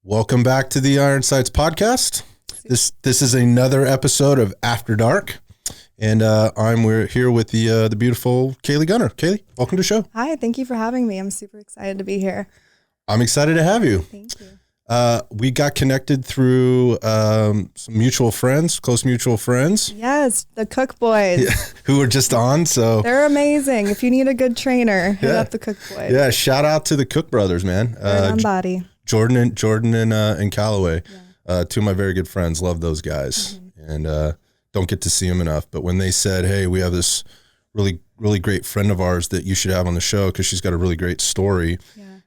Welcome back to the Iron Sights podcast. This is another episode of After Dark, and we're here with the beautiful Kayley Gunner. Kayley, welcome to the show. Hi, thank you for having me. I'm super excited to be here. I'm excited to have you. Thank you. We got connected through some close mutual friends. Yes, the Cook Boys. Yeah, who were just on. So they're amazing. If you need a good trainer, hit up the Cook Boys. Yeah, shout out to the Cook brothers, man. Body. Jordan and Callaway, two of my very good friends. Love those guys, and don't get to see them enough. But when they said, "Hey, we have this really, really great friend of ours that you should have on the show because she's got a really great story,"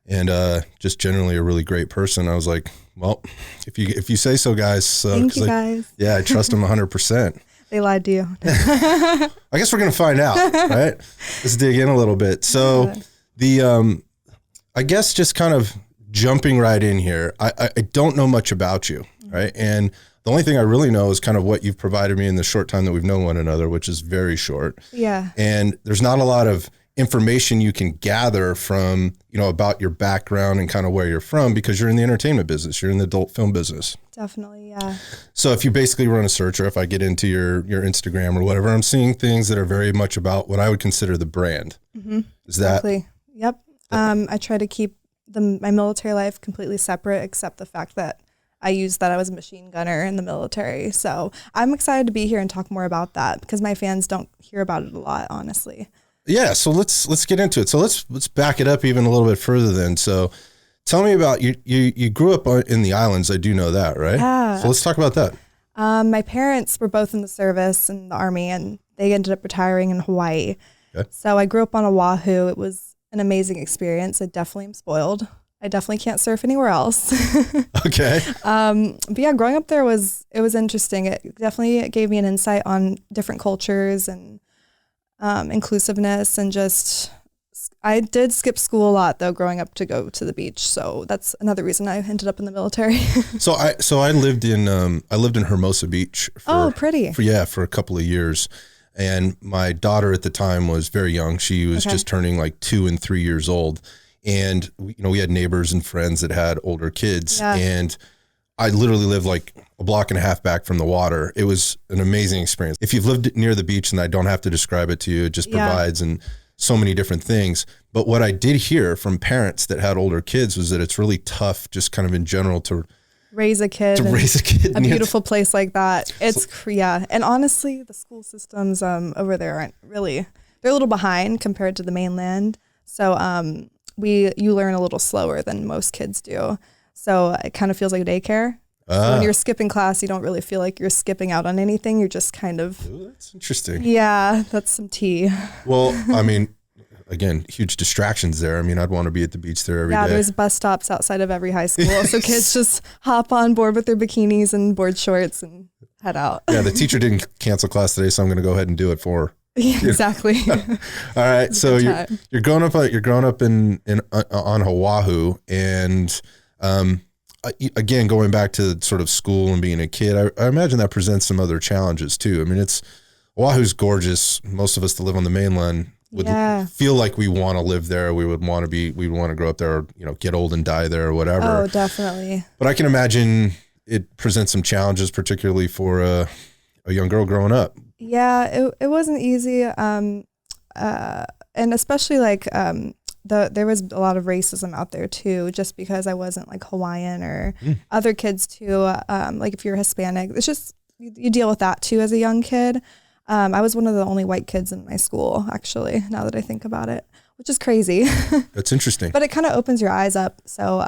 and just generally a really great person, I was like, "Well, if you say so, guys." So, thank you, guys. Yeah, I trust them 100%. They lied to you. I guess we're gonna find out, right? Let's dig in a little bit. So I guess just kind of jumping right in here, I don't know much about you, right? And the only thing I really know is kind of what you've provided me in the short time that we've known one another, which is very short. Yeah. And there's not a lot of information you can gather from, about your background and kind of where you're from because you're in the entertainment business, you're in the adult film business. Definitely, yeah. So if you basically run a search, or if I get into your Instagram or whatever, I'm seeing things that are very much about what I would consider the brand. Mm-hmm. Is that? Exactly. Yep. I try to keep my military life completely separate, except the fact that I was a machine gunner in the military. So I'm excited to be here and talk more about that because my fans don't hear about it a lot, honestly. Yeah. So let's get into it. So let's back it up even a little bit further then. So tell me about you grew up in the islands. I do know that, right? Yeah. So let's talk about that. My parents were both in the service in the Army, and they ended up retiring in Hawaii. Okay. So I grew up on Oahu. It was an amazing experience. I definitely am spoiled. I definitely can't surf anywhere else. Okay. But yeah, growing up there was interesting. It definitely gave me an insight on different cultures and inclusiveness, and just I did skip school a lot though growing up to go to the beach. So that's another reason I ended up in the military. So I lived in Hermosa Beach pretty. For a couple of years. And my daughter at the time was very young. She was just turning like 2 and 3 years old. And we had neighbors and friends that had older kids. Yeah. And I literally lived like a block and a half back from the water. It was an amazing experience. If you've lived near the beach, and I don't have to describe it to you, it just provides and so many different things. But what I did hear from parents that had older kids was that it's really tough just kind of in general to raise a kid. A beautiful place like that. And honestly, the school systems over there aren't really, they're a little behind compared to the mainland. So you learn a little slower than most kids do. So it kind of feels like a daycare. So when you're skipping class, you don't really feel like you're skipping out on anything. You're just kind of. Ooh, that's interesting. Yeah, that's some tea. Well, I mean, again, huge distractions there. I mean, I'd want to be at the beach there every day. Yeah, there's bus stops outside of every high school. So kids just hop on board with their bikinis and board shorts and head out. Yeah, the teacher didn't cancel class today, so I'm going to go ahead and do it for her. Yeah, exactly. All right. So you're growing up on Oahu, and again, going back to sort of school and being a kid, I imagine that presents some other challenges too. I mean, Oahu's gorgeous. Most of us that live on the mainland would feel like we want to live there. We would want to grow up there, or, get old and die there or whatever. Oh, definitely. But I can imagine it presents some challenges, particularly for a young girl growing up. Yeah, it wasn't easy. And especially like, there was a lot of racism out there too, just because I wasn't like Hawaiian or other kids too. Like if you're Hispanic, it's just, you deal with that too as a young kid. I was one of the only white kids in my school, actually, now that I think about it, which is crazy. That's interesting. But it kind of opens your eyes up. So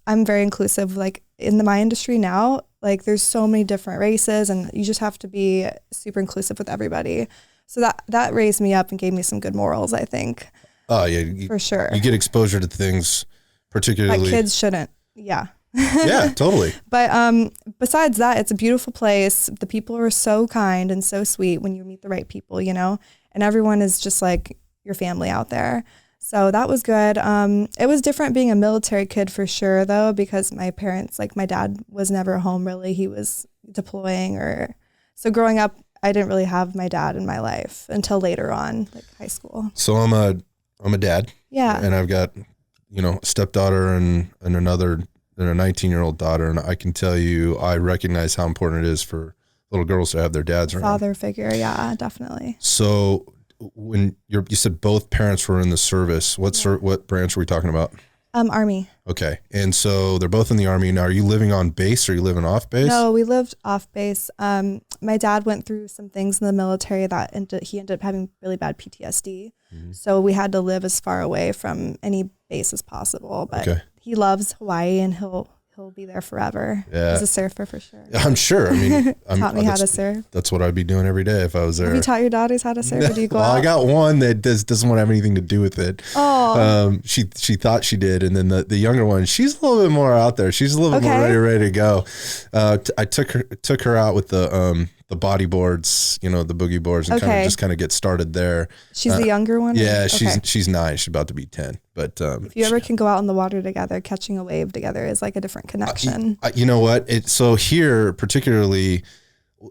I'm very inclusive. Like in my industry now, like there's so many different races, and you just have to be super inclusive with everybody. So that raised me up and gave me some good morals, I think. Oh yeah, for sure. You get exposure to things, particularly that kids shouldn't. Yeah. Yeah, totally. But besides that, it's a beautiful place. The people are so kind and so sweet when you meet the right people, and everyone is just like your family out there. So that was good. It was different being a military kid for sure, though, because my parents, like my dad was never home really. He was deploying so growing up, I didn't really have my dad in my life until later on, like high school. So I'm a dad. Yeah. And I've got, a stepdaughter and another a 19-year-old daughter, and I can tell you, I recognize how important it is for little girls to have their dads around. Father figure, yeah, definitely. So when you said both parents were in the service, what branch are we talking about? Army. Okay. And so they're both in the Army. Now, are you living on base or are you living off base? No, we lived off base. My dad went through some things in the military that he ended up having really bad PTSD. Mm-hmm. So we had to live as far away from any base as possible. But he loves Hawaii and he'll be there forever. Yeah. He's a surfer for sure. I'm sure. I mean, taught me how to surf. That's what I'd be doing every day if I was there. Have you taught your daughters how to surf? Or do you go out? I got one that doesn't want to have anything to do with it. Oh. She thought she did, and then the younger one, she's a little bit more out there. She's a little bit more ready to go. I took her out with the body boards, the boogie boards, and kind of get started there. She's the younger one? Yeah, she's 9. She's about to be 10. But if you ever can go out in the water together, catching a wave together is like a different connection. You know what? So here particularly,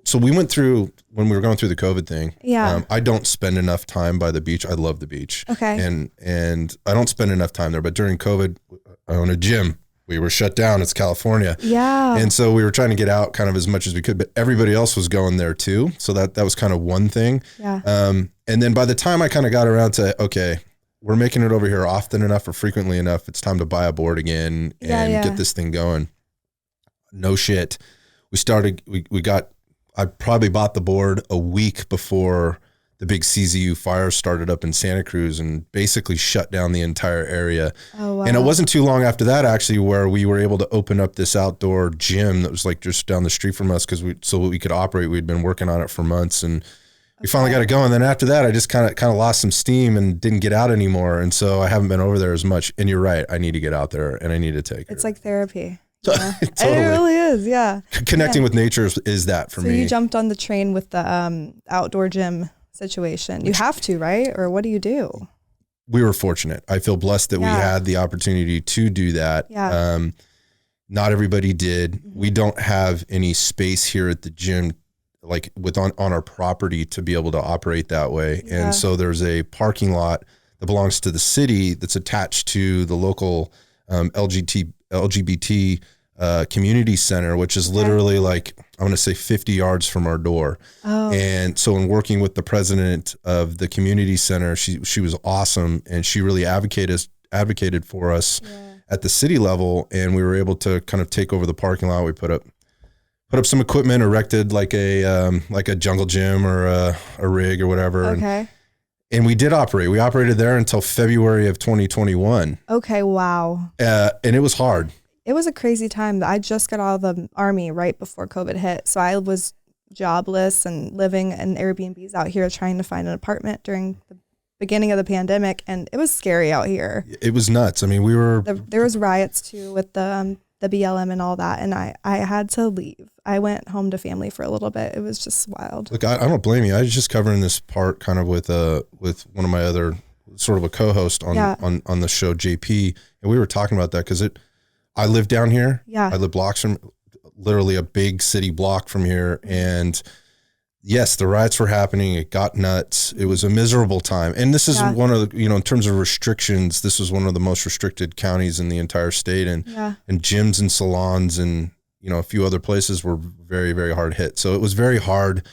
so we went through, when we were going through the COVID thing, I don't spend enough time by the beach. I love the beach. Okay. And I don't spend enough time there, but during COVID, I own a gym. We were shut down. It's California. Yeah. And so we were trying to get out kind of as much as we could, but everybody else was going there too. So that was kind of one thing. Yeah. And then by the time I kind of got around to, okay, we're making it over here often enough or frequently enough, it's time to buy a board again and get this thing going. No shit. I probably bought the board a week before the big CZU fire started up in Santa Cruz and basically shut down the entire area. Oh, wow. And it wasn't too long after that, actually, where we were able to open up this outdoor gym that was like just down the street from us so we could operate. We'd been working on it for months, and we finally got it going. And then after that, I just kind of lost some steam and didn't get out anymore. And so I haven't been over there as much. And you're right. I need to get out there and I need to take It's her. like therapy. Totally. It really is. Yeah. Connecting with nature is that for me. So you jumped on the train with the outdoor gym situation. You have to, right? Or what do you do? We were fortunate. I feel blessed that we had the opportunity to do that. Yeah. Not everybody did. Mm-hmm. We don't have any space here at the gym like on our property to be able to operate that way. Yeah. And so there's a parking lot that belongs to the city that's attached to the local LGBT community center, which is literally like, I want to say 50 yards from our door. Oh. And so in working with the president of the community center, she was awesome. And she really advocated for us at the city level. And we were able to kind of take over the parking lot. We put up some equipment, erected like a jungle gym or a rig or whatever. Okay. And we did operate. We operated there until February of 2021. Okay. Wow. And it was hard. It was a crazy time. I just got out of the Army right before COVID hit. So I was jobless and living in Airbnbs out here trying to find an apartment during the beginning of the pandemic. And it was scary out here. It was nuts. I mean, there was riots too with the BLM and all that. And I had to leave. I went home to family for a little bit. It was just wild. Look, I don't blame you. I was just covering this part kind of with one of my other sort of a co-host on the show, JP. And we were talking about that because I live down here. Yeah. I live blocks from literally a big city block from here. And yes, the riots were happening. It got nuts. It was a miserable time. And this is one of the, in terms of restrictions, this was one of the most restricted counties in the entire state. And gyms and salons and, a few other places were very, very hard hit. So it was very hard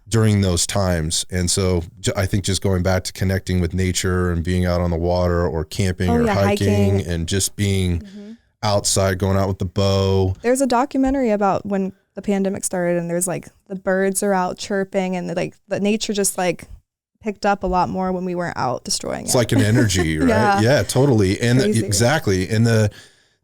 during those times. And so I think just going back to connecting with nature and being out on the water or camping or hiking and just being outside, going out with the bow. There's a documentary about when the pandemic started and there's like the birds are out chirping and the nature just like picked up a lot more when we weren't out destroying it. It's like an energy, right? Yeah, totally. And exactly. And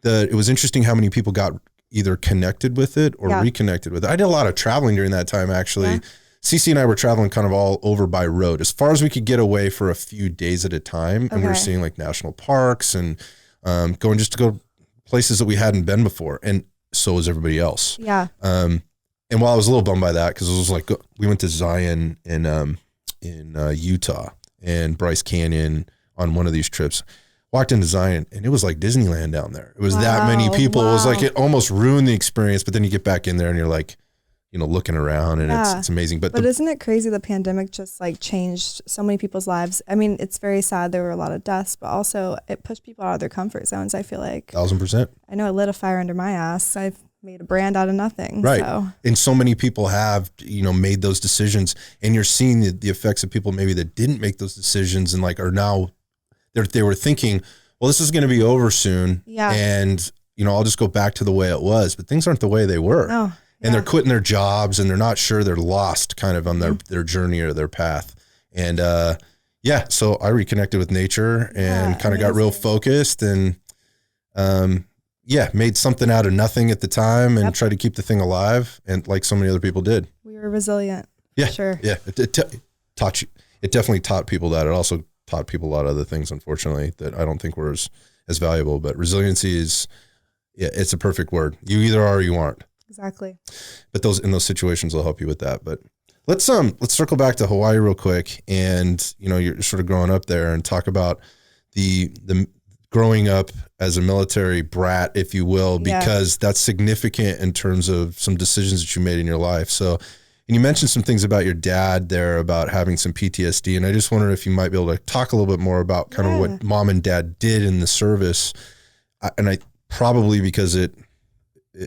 it was interesting how many people got either connected with it or reconnected with it. I did a lot of traveling during that time, actually. Yeah. Cece and I were traveling kind of all over by road as far as we could get away for a few days at a time. And we were seeing like national parks and going just to go places that we hadn't been before. And so was everybody else. Yeah. And while I was a little bummed by that, because it was like, we went to Zion in Utah and Bryce Canyon on one of these trips. Walked into Zion and it was like Disneyland down there. It was that many people. Wow. It was like, it almost ruined the experience, but then you get back in there and you're like, looking around, and it's amazing. But isn't it crazy? The pandemic just like changed so many people's lives. I mean, it's very sad. There were a lot of deaths, but also it pushed people out of their comfort zones. I feel like 1,000%. I know it lit a fire under my ass. I've made a brand out of nothing. Right. So. And so many people have, made those decisions, and you're seeing the effects of people maybe that didn't make those decisions and like are now they were thinking, well, this is going to be over soon. Yeah. And, I'll just go back to the way it was, but things aren't the way they were. No. And they're quitting their jobs, and they're not sure, they're lost kind of on their journey or their path. And so I reconnected with nature and kind of got real focused and made something out of nothing at the time and tried to keep the thing alive, and like so many other people did. We were resilient. Yeah. Sure. Yeah. It taught you. It definitely taught people that. It also taught people a lot of other things, unfortunately, that I don't think were as valuable. But resiliency is, it's a perfect word. You either are or you aren't. Exactly. But in those situations will help you with that. But let's circle back to Hawaii real quick, and you're sort of growing up there, and talk about the growing up as a military brat, if you will, because that's significant in terms of some decisions that you made in your life. So, and you mentioned some things about your dad there about having some PTSD, and I just wondered if you might be able to talk a little bit more about kind of what mom and dad did in the service, and I probably because it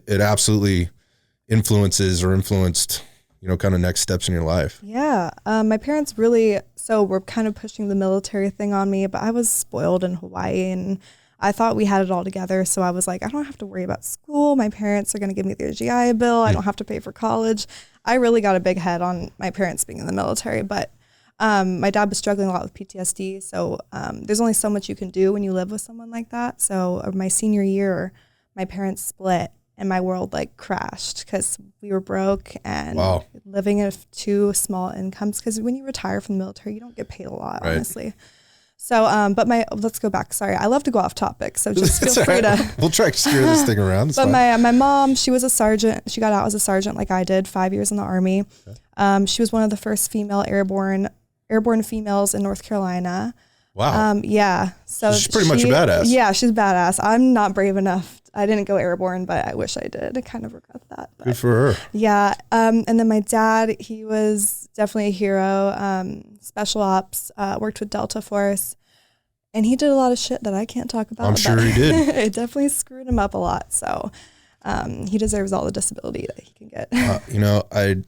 absolutely influenced kind of next steps in your life. Yeah. My parents were kind of pushing the military thing on me, but I was spoiled in Hawaii, and I thought we had it all together. So I was like, I don't have to worry about school. My parents are going to give me their GI Bill. I don't have to pay for college. I really got a big head on my parents being in the military, but my dad was struggling a lot with PTSD. So there's only so much you can do when you live with someone like that. So my senior year, my parents split, and my world like crashed because we were broke and living at two small incomes. Because when you retire from the military, you don't get paid a lot, honestly. So, let's go back. Sorry, I love to go off topic, so just feel free to. We'll try to steer this thing around. It's but fine. my mom, she was a sergeant. She got out as a sergeant like I did, 5 years in the Army. Okay. She was one of the first female airborne females in North Carolina. Wow. So she's pretty much a badass. Yeah, she's badass. I'm not brave enough. I didn't go airborne, but I wish I did. I kind of regret that. But good for her. Yeah. And then my dad, he was definitely a hero. Special ops, worked with Delta Force, and he did a lot of shit that I can't talk about. I'm sure he did. It definitely screwed him up a lot. So he deserves all the disability that he can get.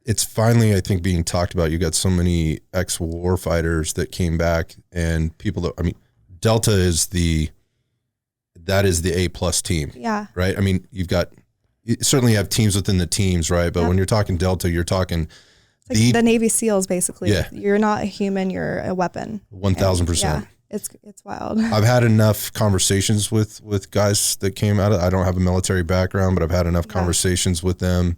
It's finally, I think, being talked about. You got so many ex-war fighters that came back, and people that, Delta is the A+ team. Yeah. Right. You certainly have teams within the teams, right? But when you're talking Delta, you're talking the Navy SEALs, basically. Yeah. You're not a human, you're a weapon. 1,000%. Yeah. It's wild. I've had enough conversations with guys that came out of, I don't have a military background, but I've had enough conversations with them,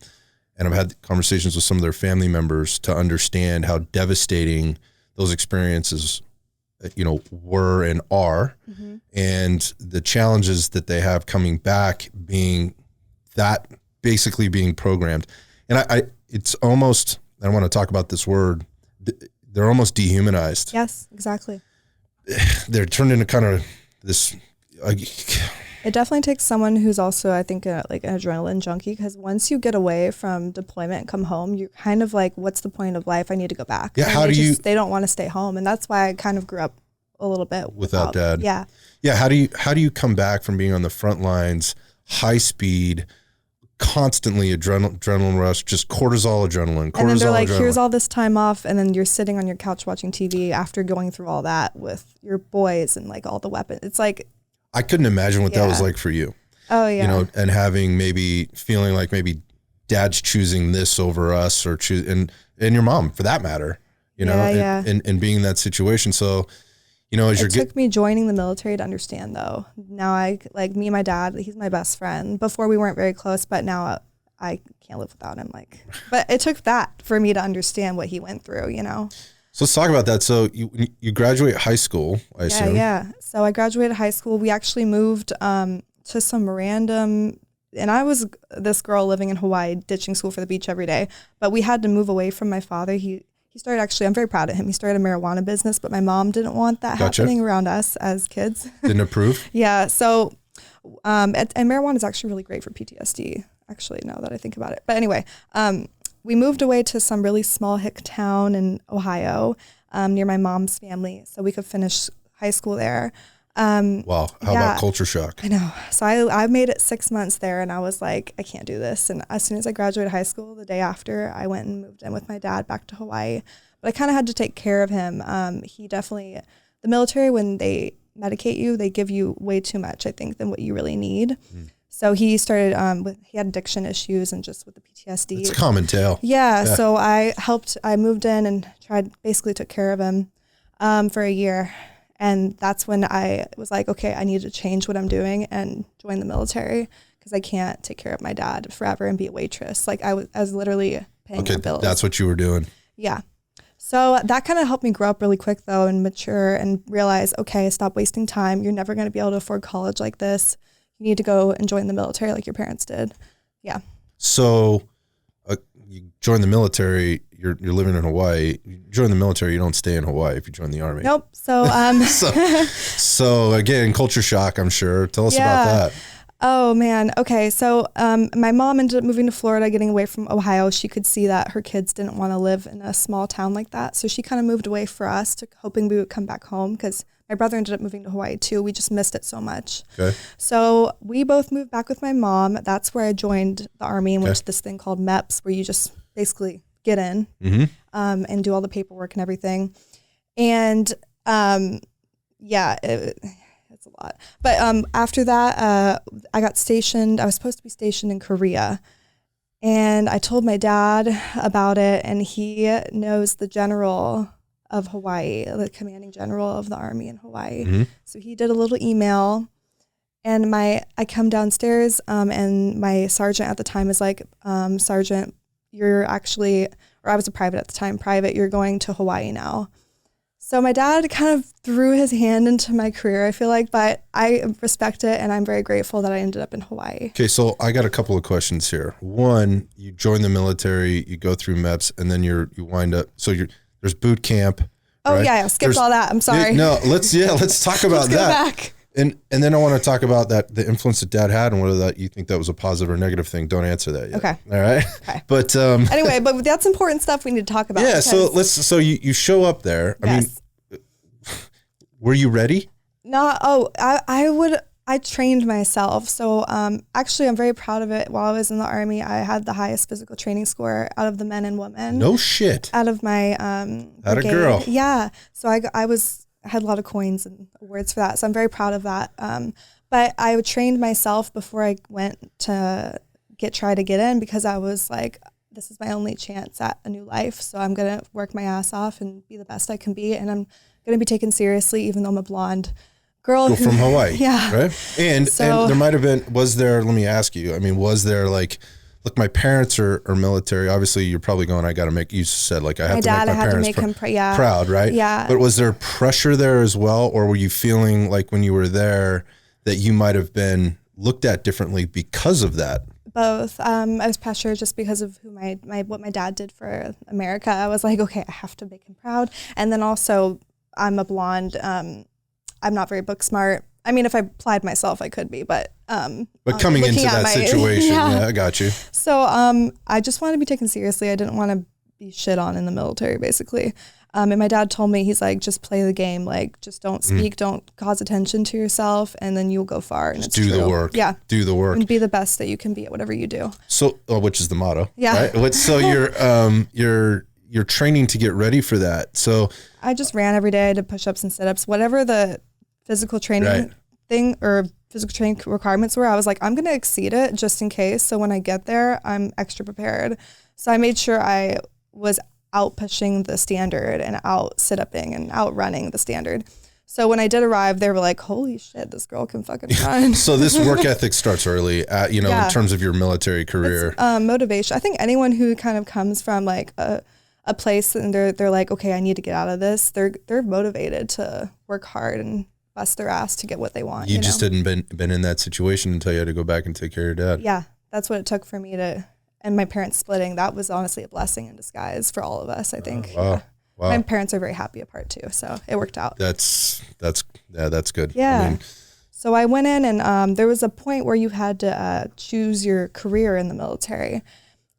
and I've had conversations with some of their family members to understand how devastating those experiences were and are, and the challenges that they have coming back, being programmed. And it's almost, I want to talk about this word, they're almost dehumanized. Yes, exactly. They're turned into kind of this. It definitely takes someone who's also, I think, like an adrenaline junkie, because once you get away from deployment and come home, you're kind of like, what's the point of life? I need to go back. Yeah. And they don't want to stay home. And that's why I kind of grew up a little bit without dad. Yeah. Yeah. How do you come back from being on the front lines, high speed, constantly adrenaline rush, just cortisol adrenaline. And then they're like, here's all this time off, and then you're sitting on your couch watching TV after going through all that with your boys and like all the weapons. It's like, I couldn't imagine what that was like for you. Oh yeah. And having feeling like maybe dad's choosing this over us, or and your mom for that matter, and being in that situation. So, it took me joining the military to understand, though. Now me and my dad, he's my best friend. Before we weren't very close, but now I can't live without him. But it took that for me to understand what he went through, So let's talk about that. So you graduate high school, I assume. Yeah. So I graduated high school. We actually moved to some random, and I was this girl living in Hawaii, ditching school for the beach every day. But we had to move away from my father. He started, actually, I'm very proud of him. He started a marijuana business, but my mom didn't want that happening around us as kids. Didn't approve? Yeah. So, and marijuana is actually really great for PTSD. actually, now that I think about it. But anyway, we moved away to some really small hick town in Ohio, near my mom's family, so we could finish high school there. Wow. How about culture shock? I know. So I made it 6 months there, and I was like, I can't do this. And as soon as I graduated high school, the day after, I went and moved in with my dad back to Hawaii. But I kind of had to take care of him. He definitely, the military, when they medicate you, they give you way too much, I think, than what you really need. So he started, he had addiction issues and just with the PTSD. It's a common tale. Yeah. So I moved in and basically took care of him for a year. And that's when I was like, okay, I need to change what I'm doing and join the military because I can't take care of my dad forever and be a waitress. Like I was literally paying my bills. That's what you were doing. Yeah. So that kind of helped me grow up really quick though and mature and realize, okay, stop wasting time. You're never going to be able to afford college like this. You need to go and join the military like your parents did. Yeah. So you join the military, you're living in Hawaii. You join the military, you don't stay in Hawaii if you join the Army. Nope. So so again, culture shock, I'm sure. Tell us about that. Oh man. Okay. So my mom ended up moving to Florida, getting away from Ohio. She could see that her kids didn't want to live in a small town like that. So she kind of moved away for us, hoping we would come back home because my brother ended up moving to Hawaii too. We just missed it so much. Okay. So we both moved back with my mom. That's where I joined the Army and went to this thing called MEPS, where you just basically get in and do all the paperwork and everything. And it's a lot. But after that, I got stationed. I was supposed to be stationed in Korea. And I told my dad about it, and he knows the general of Hawaii, the commanding general of the Army in Hawaii. So he did a little email, and I come downstairs, and my sergeant at the time is like, Sergeant, you're actually, or I was a private at the time, you're going to Hawaii now. So my dad kind of threw his hand into my career, I feel like, but I respect it, and I'm very grateful that I ended up in Hawaii. Okay, so I got a couple of questions here. One, you join the military, you go through MEPS, and then you wind up, there's boot camp. Oh right? Yeah, I skipped all that. I'm sorry. No, let's talk about let's that. Go back. And then I want to talk about the influence that dad had and whether that you think that was a positive or negative thing. Don't answer that yet. Okay. All right. Okay. But anyway, but that's important stuff we need to talk about. Yeah. So you show up there. Yes. I mean, were you ready? No. I trained myself. So actually, I'm very proud of it. While I was in the Army, I had the highest physical training score out of the men and women. No shit. Out of my Out of girl. Yeah. So I had a lot of coins and awards for that. So I'm very proud of that. But I trained myself before I went to try to get in because I was like, this is my only chance at a new life. So I'm going to work my ass off and be the best I can be. And I'm going to be taken seriously, even though I'm a blonde girl from Hawaii. Yeah. Right. And there might've been, let me ask you, I mean, was there like, look, my parents are military. Obviously, you're probably going, I got to make, you said like, I have to make my parents proud, right? Yeah. But was there pressure there as well? Or were you feeling like when you were there that you might have been looked at differently because of that? Both. I was pressured just because of what my dad did for America. I was like, okay, I have to make him proud. And then also I'm a blonde. I'm not very book smart. I mean, if I applied myself, I could be, but coming into that situation, yeah, I got you. So I just wanted to be taken seriously. I didn't want to be shit on in the military, basically. And my dad told me, he's like, just play the game. Like, just don't speak, don't cause attention to yourself, and then you'll go far. And just do the work. Yeah. Do the work. And be the best that you can be at whatever you do. So, which is the motto. Yeah. Right? So you're training to get ready for that. So I just ran every day. I did push-ups and sit-ups, whatever the physical training thing or physical training requirements were. I was like, I'm going to exceed it just in case. So when I get there, I'm extra prepared. So I made sure I was out pushing the standard and out sit-upping and out running the standard. So when I did arrive, they were like, holy shit, this girl can fucking run. So this work ethic starts early, in terms of your military career. It's, motivation. I think anyone who kind of comes from like a place and they're like, okay, I need to get out of this. They're motivated to work hard and bust their ass to get what they want. You just hadn't been in that situation until you had to go back and take care of your dad. Yeah, that's what it took for me to, and my parents splitting. That was honestly a blessing in disguise for all of us, I think. Wow. Yeah. Wow. My parents are very happy apart too, so it worked out. That's good. Yeah. I mean, So I went in and there was a point where you had to choose your career in the military.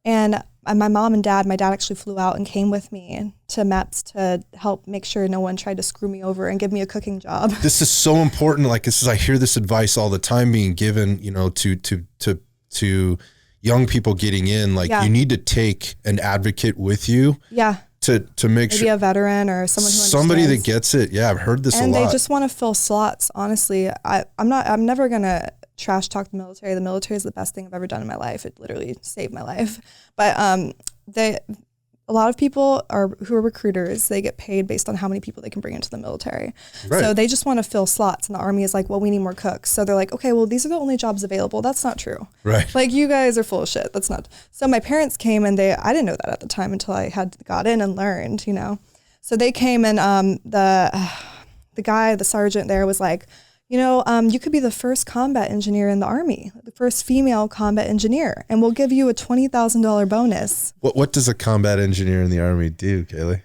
And my mom and dad, my dad actually flew out and came with me to MEPS to help make sure no one tried to screw me over and give me a cooking job. This is so important. Like I hear this advice all the time being given, you know, to young people getting in. Like you need to take an advocate with you. Yeah. To make maybe sure a veteran or somebody that gets it. Yeah, I've heard this a lot. And they just want to fill slots. Honestly, I'm never gonna trash talk the military. The military is the best thing I've ever done in my life. It literally saved my life. But a lot of people who are recruiters, they get paid based on how many people they can bring into the military. Right. So they just want to fill slots, and the Army is like, well, we need more cooks. So they're like, okay, well, these are the only jobs available. That's not true. Right. Like, you guys are full of shit. That's not. So my parents came, and I didn't know that at the time until I got in and learned, you know. So they came, and the sergeant there was like, you know, you could be the first combat engineer in the Army, the first female combat engineer, and we'll give you a $20,000 bonus. What does a combat engineer in the Army do, Kayley?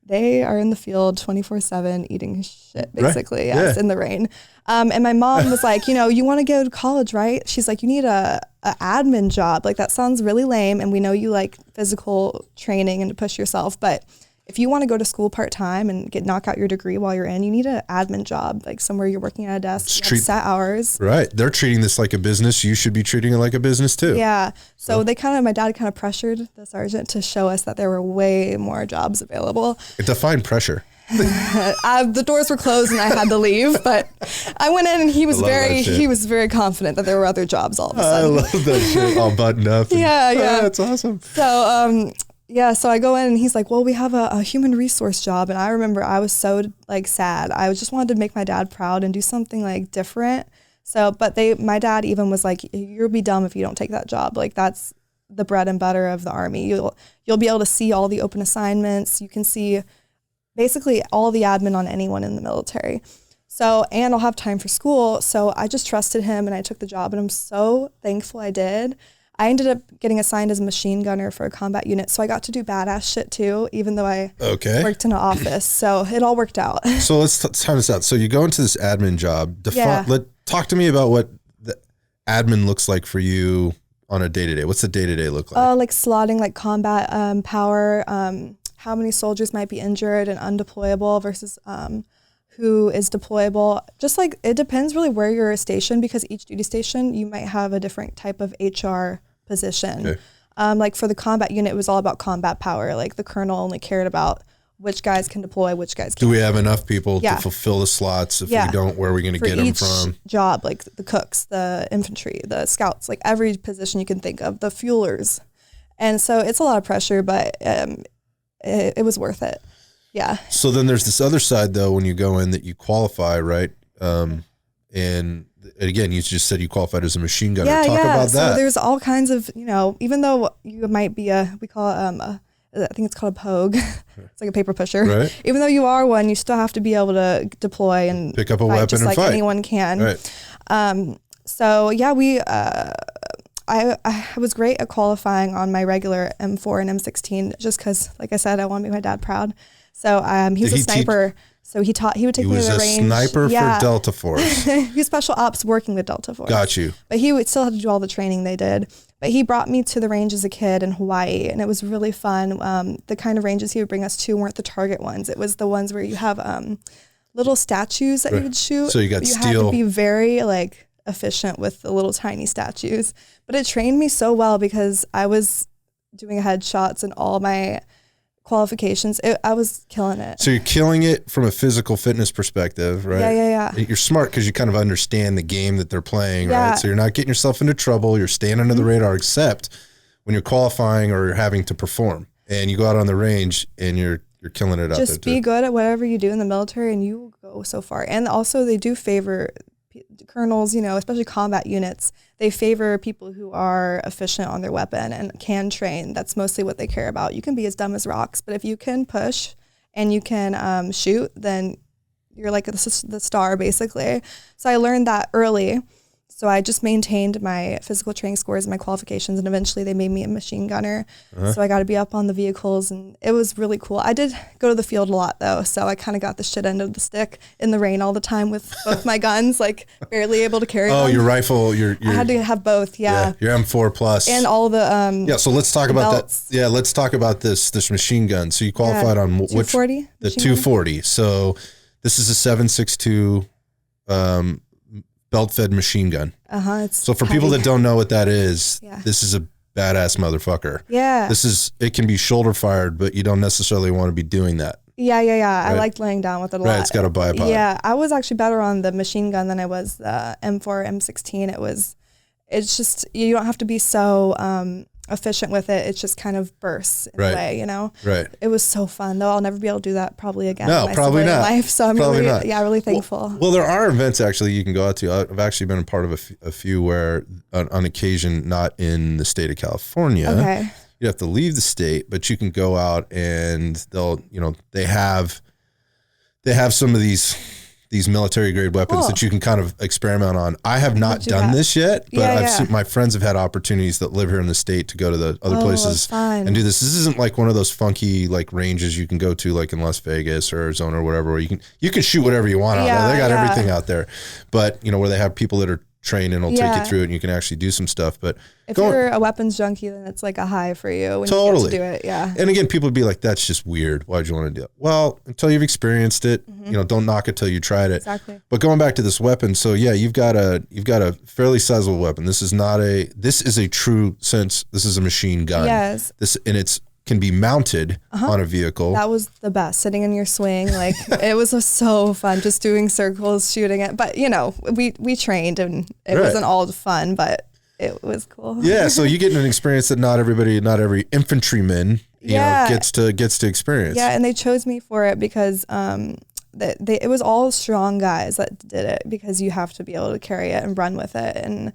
They are in the field 24/7 eating shit, basically, right. Yes, in the rain. And my mom was like, you know, you want to go to college, right? She's like, you need a admin job. Like, that sounds really lame, and we know you like physical training and to push yourself, but if you want to go to school part-time and knock out your degree while you're in, you need an admin job, like somewhere you're working at a desk, set hours. Right. They're treating this like a business. You should be treating it like a business too. Yeah. So my dad kind of pressured the sergeant to show us that there were way more jobs available. Define pressure. The doors were closed and I had to leave, but I went in and he was very confident that there were other jobs all of a sudden. I love that shit, all buttoned up. Yeah. That's awesome. So, so I go in and he's like, well, we have a human resource job. And I remember I was so like sad. I just wanted to make my dad proud and do something like different. So, but my dad even was like, you'll be dumb if you don't take that job. Like, that's the bread and butter of the Army. You'll be able to see all the open assignments. You can see basically all the admin on anyone in the military. So, and I'll have time for school. So I just trusted him and I took the job, and I'm so thankful I did. I ended up getting assigned as a machine gunner for a combat unit. So I got to do badass shit too, even though I worked in an office. So it all worked out. So let's time this out. So you go into this admin job. Talk to me about what the admin looks like for you on a day-to-day. What's the day-to-day look like? Like slotting like combat power, how many soldiers might be injured and undeployable versus who is deployable. Just like, it depends really where you're stationed, because each duty station, you might have a different type of HR position. Okay. Like for the combat unit, it was all about combat power. Like the colonel only cared about which guys can deploy, which guys can't. Do we have enough people to fulfill the slots? If we don't, where are we going to get them from? Job, like the cooks, the infantry, the scouts, like every position you can think of, the fuelers. And so it's a lot of pressure, but it was worth it. Yeah. So then there's this other side though, when you go in, that you qualify, right? And again, you just said you qualified as a machine gunner. Talk about that. So there's all kinds of, you know, even though you might be we call it, I think it's called a pogue. It's like a paper pusher. Right. Even though you are one, you still have to be able to deploy and pick up a weapon just and like fight. Anyone can. Right. So yeah, I was great at qualifying on my regular M4 and M16, just because, like I said, I want to make my dad proud. So he was a sniper. So he would take me to the range. He was a sniper for Delta Force. He was special ops working with Delta Force. Got you. But he would still have to do all the training they did. But he brought me to the range as a kid in Hawaii, and it was really fun. The kind of ranges he would bring us to weren't the target ones. It was the ones where you have little statues that you would shoot. So you had to be very like efficient with the little tiny statues. But it trained me so well, because I was doing headshots and all my qualifications. I was killing it. So you're killing it from a physical fitness perspective, right? Yeah. You're smart because you kind of understand the game that they're playing, right? So you're not getting yourself into trouble. You're staying under the radar, except when you're qualifying or you're having to perform, and you go out on the range and you're killing it out there. Just be good at whatever you do in the military, and you will go so far. And also, they do favor colonels, you know, especially combat units. They favor people who are efficient on their weapon and can train. That's mostly what they care about. You can be as dumb as rocks, but if you can push and you can shoot, then you're like the star, basically. So I learned that early. So I just maintained my physical training scores and my qualifications, and eventually they made me a machine gunner. So I got to be up on the vehicles, and it was really cool. I did go to the field a lot though, so I kind of got the shit end of the stick in the rain all the time with both my guns, like barely able to carry them. Oh, your rifle, I had to have both, your M4 plus. And all the so let's talk about belts. that. Yeah, let's talk about this machine gun. So you qualified on which 240? The 240. Gun? So this is a 7.62 belt-fed machine gun. So for people that don't know what that is, this is a badass motherfucker. Yeah. It can be shoulder fired, but you don't necessarily want to be doing that. Yeah. Right? I liked laying down with it a lot. Right, it's got a bipod. Yeah, I was actually better on the machine gun than I was the M4, M16. It's just, you don't have to be so efficient with it. It's just kind of bursts in a way, you know? Right. It was so fun though. I'll never be able to do that probably again in my probably not. life. So I'm really thankful. Well, there are events actually you can go out to. I've actually been a part of a few where on occasion, not in the state of California, you have to leave the state, but you can go out and they have some of these military grade weapons that you can kind of experiment on. I have not done this yet, but I've seen my friends have had opportunities that live here in the state to go to the other places and do this. This isn't like one of those funky like ranges you can go to like in Las Vegas or Arizona or whatever, where you can shoot whatever you want out there. They got everything out there, but where they have people that are trained and will take you through it and you can actually do some stuff. But if you're a weapons junkie, then it's like a high for you when you get to do it. Yeah. And again, people would be like, that's just weird. Why'd you want to do it? Well, until you've experienced it, don't knock it till you tried it. Exactly. But going back to this weapon, so you've got a fairly sizable weapon. This is a true sense. This is a machine gun. Yes. It's can be mounted on a vehicle. That was the best, sitting in your swing. Like it was so fun just doing circles, shooting it. But we trained and it wasn't all fun, but it was cool. Yeah. So you get an experience that not every infantryman, gets to experience. Yeah. And they chose me for it because, it was all strong guys that did it because you have to be able to carry it and run with it and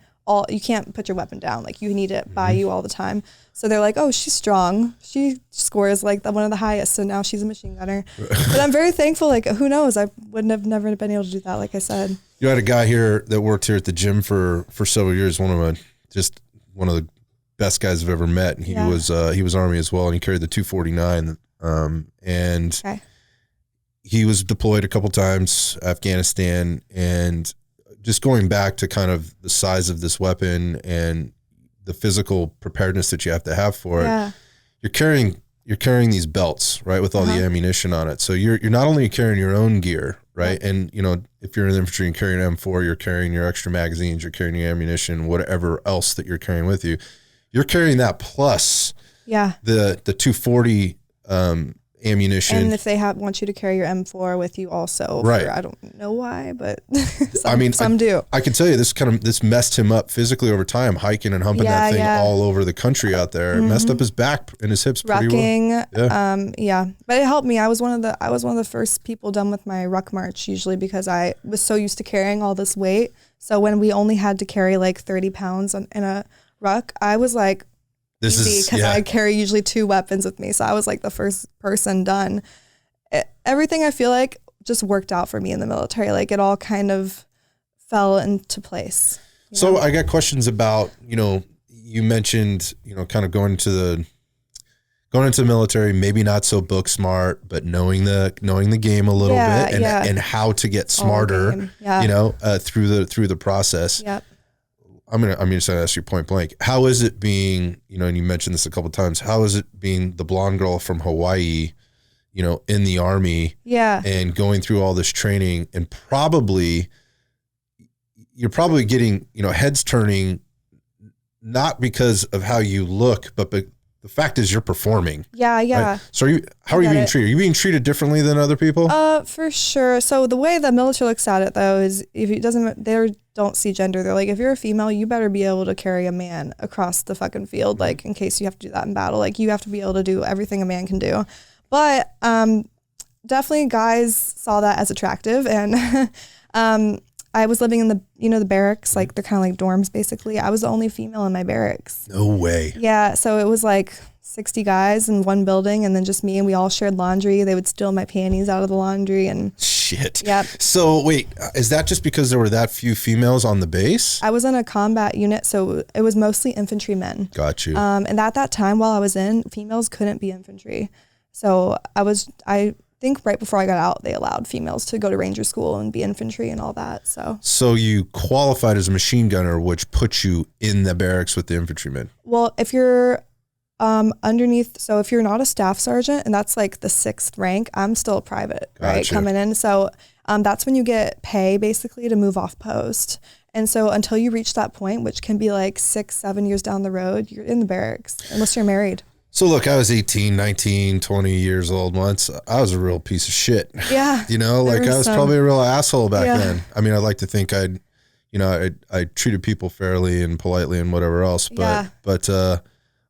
you can't put your weapon down. Like you need it by you all the time. So they're like, oh, she's strong. She scores like one of the highest. So now she's a machine gunner. But I'm very thankful. Like, who knows? I wouldn't have never been able to do that. Like I said, you had a guy here that worked here at the gym for several years. One of the best guys I've ever met. And he was Army as well. And he carried the 249. He was deployed a couple times, Afghanistan, and just going back to kind of the size of this weapon and the physical preparedness that you have to have for it, you're carrying these belts, right, with all the ammunition on it. So you're not only carrying your own gear, right, and if you're in the infantry and carrying an M4, you're carrying your extra magazines, you're carrying your ammunition, whatever else that you're carrying with you. You're carrying that plus the 240 ammunition. And if they want you to carry your M4 with you also, I don't know why, but some do. I can tell you this messed him up physically over time, hiking and humping that thing all over the country out there. It messed up his back and his hips pretty well. But it helped me. I was one of the first people done with my ruck march usually because I was so used to carrying all this weight. So when we only had to carry like 30 pounds in a ruck, I was like, because I carry usually 2 weapons with me. So I was like the first person done. Everything I feel like just worked out for me in the military. Like it all kind of fell into place. So I got questions about, you mentioned, kind of going into the military, maybe not so book smart, but knowing the game a little bit and how to get smarter, through the process. Yep. I'm just gonna ask you point blank. How is it being, and you mentioned this a couple of times, how is it being the blonde girl from Hawaii, in the Army and going through all this training and you're probably getting, heads turning, not because of how you look, but the fact is you're performing. Yeah. Right? So how are you being treated? Are you being treated differently than other people? For sure. So the way the military looks at it though is they don't see gender. They're like, if you're a female, you better be able to carry a man across the fucking field. Like in case you have to do that in battle, like you have to be able to do everything a man can do. But, definitely guys saw that as attractive. And, I was living in the barracks, like they're kind of like dorms basically. I was the only female in my barracks. No way. Yeah. So it was like 60 guys in one building and then just me, and we all shared laundry. They would steal my panties out of the laundry and shit. Yep. So wait, is that just because there were that few females on the base? I was in a combat unit, so it was mostly infantrymen. Got you. And at that time while I was in, females couldn't be infantry. So I think right before I got out, they allowed females to go to ranger school and be infantry and all that. So you qualified as a machine gunner, which puts you in the barracks with the infantrymen. Well, if you're underneath, so if you're not a staff sergeant, and that's like the 6th rank, I'm still a private, right, coming in. So that's when you get pay basically to move off post. And so until you reach that point, which can be like 6-7 years down the road, you're in the barracks unless you're married. So look, I was 18, 19, 20 years old once. I was a real piece of shit. Yeah. You know, like I was probably a real asshole back then. I mean, I'd like to think I treated people fairly and politely and whatever else, but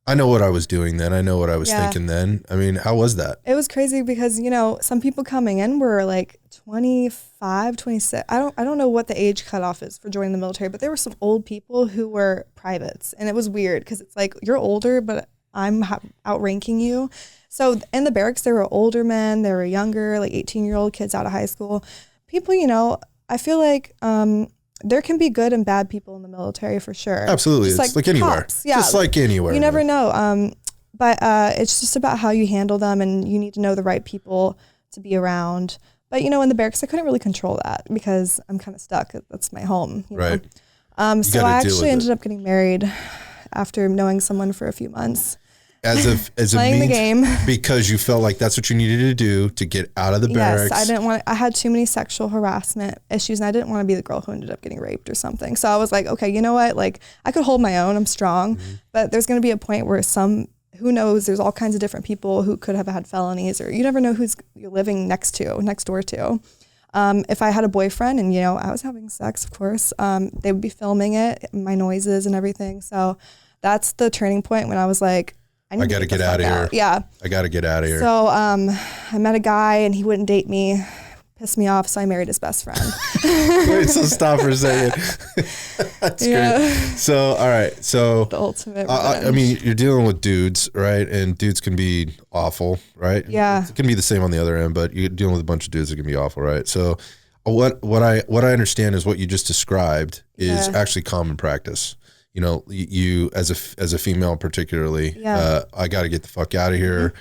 I know what I was doing then. I know what I was thinking then. I mean, how was that? It was crazy because, you know, some people coming in were like 25, 26. I don't know what the age cutoff is for joining the military, but there were some old people who were privates, and it was weird because it's like, you're older, but I'm outranking you. So in the barracks, there were older men, there were younger, like 18-year-old kids out of high school. People, you know, I feel like there can be good and bad people in the military for sure. Absolutely. It's like anywhere. Yeah. Just like anywhere. You never know. But it's just about how you handle them, and you need to know the right people to be around. But, you know, in the barracks, I couldn't really control that because I'm kind of stuck. That's my home. You know? Right. So I actually ended up getting married after knowing someone for a few months. As a playing the game, because you felt like that's what you needed to do to get out of the barracks. Yes, I had too many sexual harassment issues, and I didn't want to be the girl who ended up getting raped or something. So I was like, okay, you know what? Like, I could hold my own. I'm strong, but there's going to be a point where who knows? There's all kinds of different people who could have had felonies, or you never know who's you're living next door to. If I had a boyfriend and, you know, I was having sex, of course, they would be filming it, my noises and everything. So that's the turning point when I was like, I got to get out of here. Yeah. I got to get out of here. So I met a guy and he wouldn't date me. Pissed me off, so I married his best friend. Wait, so stop for a second. That's great. So, all right. So the ultimate I mean, you're dealing with dudes, right? And dudes can be awful, right? Yeah. It can be the same on the other end, but you're dealing with a bunch of dudes that can be awful, right? So what I understand is what you just described is actually common practice. You know, you as a female particularly, I got to get the fuck out of here.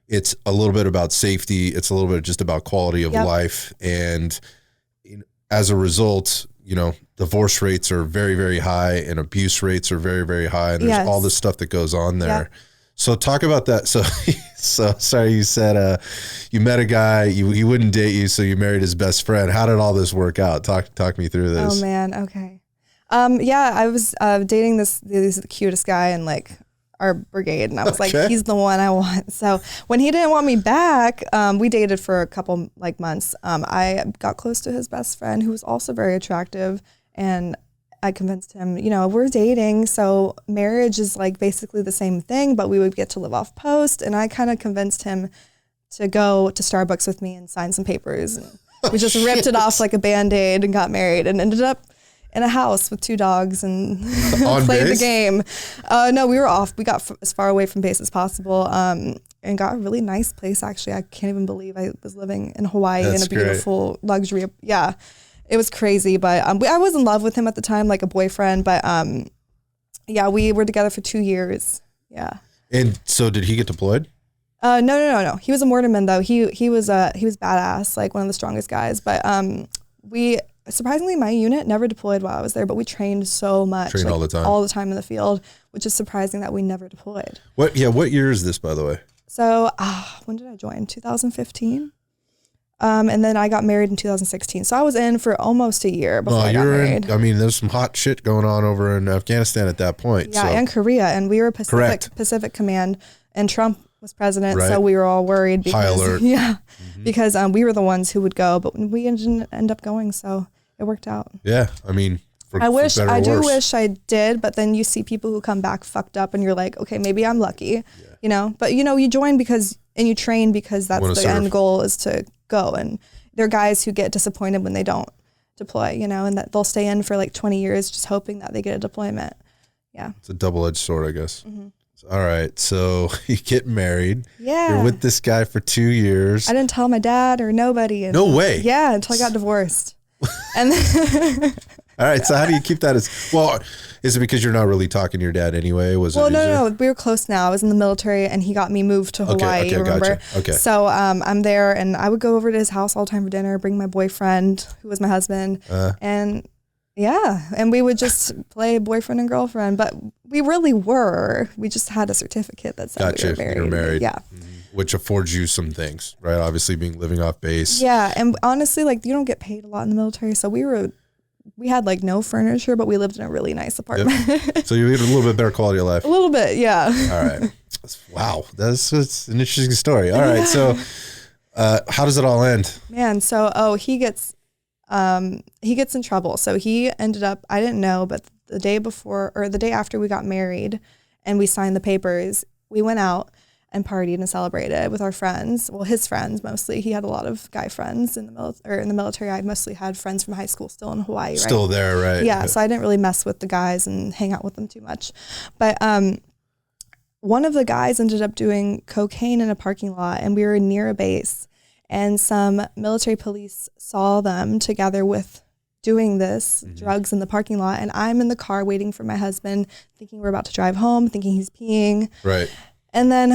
It's a little bit about safety. It's a little bit just about quality of life. And as a result, you know, divorce rates are very, very high and abuse rates are very, very high. And there's all this stuff that goes on there. Yep. So talk about that. So sorry, you said you met a guy, he wouldn't date you, so you married his best friend. How did all this work out? Talk me through this. Oh, man. Okay. I was dating he's the cutest guy in like our brigade, and I was like, he's the one I want. So when he didn't want me back, we dated for a couple like months. I got close to his best friend, who was also very attractive, and I convinced him, you know, we're dating, so marriage is like basically the same thing, but we would get to live off post. And I kind of convinced him to go to Starbucks with me and sign some papers. And we just ripped it off like a Band-Aid and got married, and ended up in a house with 2 dogs and played the game. No, we were off. We got as far away from base as possible, and got a really nice place. Actually, I can't even believe I was living in Hawaii in a beautiful luxury. Yeah, it was crazy. But I was in love with him at the time, like a boyfriend. But we were together for 2 years. Yeah. And so, did he get deployed? No. He was a mortarman though. He was badass, like one of the strongest guys. But surprisingly, my unit never deployed while I was there, but we trained so much. Trained all the time in the field, which is surprising that we never deployed. What year is this, by the way? So when did I join? 2015. And then I got married in 2016. So I was in for almost a year before I got married. I mean, there's some hot shit going on over in Afghanistan at that point. Yeah, and Korea. And we were Pacific Command, and Trump was president, so we were all worried because, high alert. Because we were the ones who would go, but we didn't end up going, so it worked out. Yeah, I mean, I do wish I did, but then you see people who come back fucked up, and you're like, okay, maybe I'm lucky, you know. But you know, you join and you train because that's the end goal is to go. And there are guys who get disappointed when they don't deploy, you know, and that they'll stay in for like 20 years just hoping that they get a deployment. Yeah, it's a double-edged sword, I guess. All right. So you get married. Yeah. You're with this guy for 2 years. I didn't tell my dad or nobody. And, no way. Yeah, until I got divorced. And then all right. So how do you keep that is it because you're not really talking to your dad anyway? No. We were close now. I was in the military and he got me moved to Hawaii, remember? Gotcha. Okay. So I'm there and I would go over to his house all the time for dinner, bring my boyfriend, who was my husband. And we would just play boyfriend and girlfriend, but we really were. We just had a certificate that said we were married. You're married. Yeah. Which affords you some things, right? Obviously living off base. Yeah. And honestly, like you don't get paid a lot in the military. So we had like no furniture, but we lived in a really nice apartment. Yep. So you had a little bit better quality of life. A little bit. Yeah. All right. Wow. That's an interesting story. All right. So how does it all end? Man. So, he gets in trouble. So he ended up, I didn't know, but the day before or the day after we got married and we signed the papers, we went out and partied and celebrated with our friends. Well, his friends mostly. He had a lot of guy friends in the military. I mostly had friends from high school still in Hawaii. Right? Still there, right? Yeah. So I didn't really mess with the guys and hang out with them too much. But one of the guys ended up doing cocaine in a parking lot, and we were near a base. And some military police saw them together with doing this drugs in the parking lot. And I'm in the car waiting for my husband, thinking we're about to drive home, thinking he's peeing. Right. And then,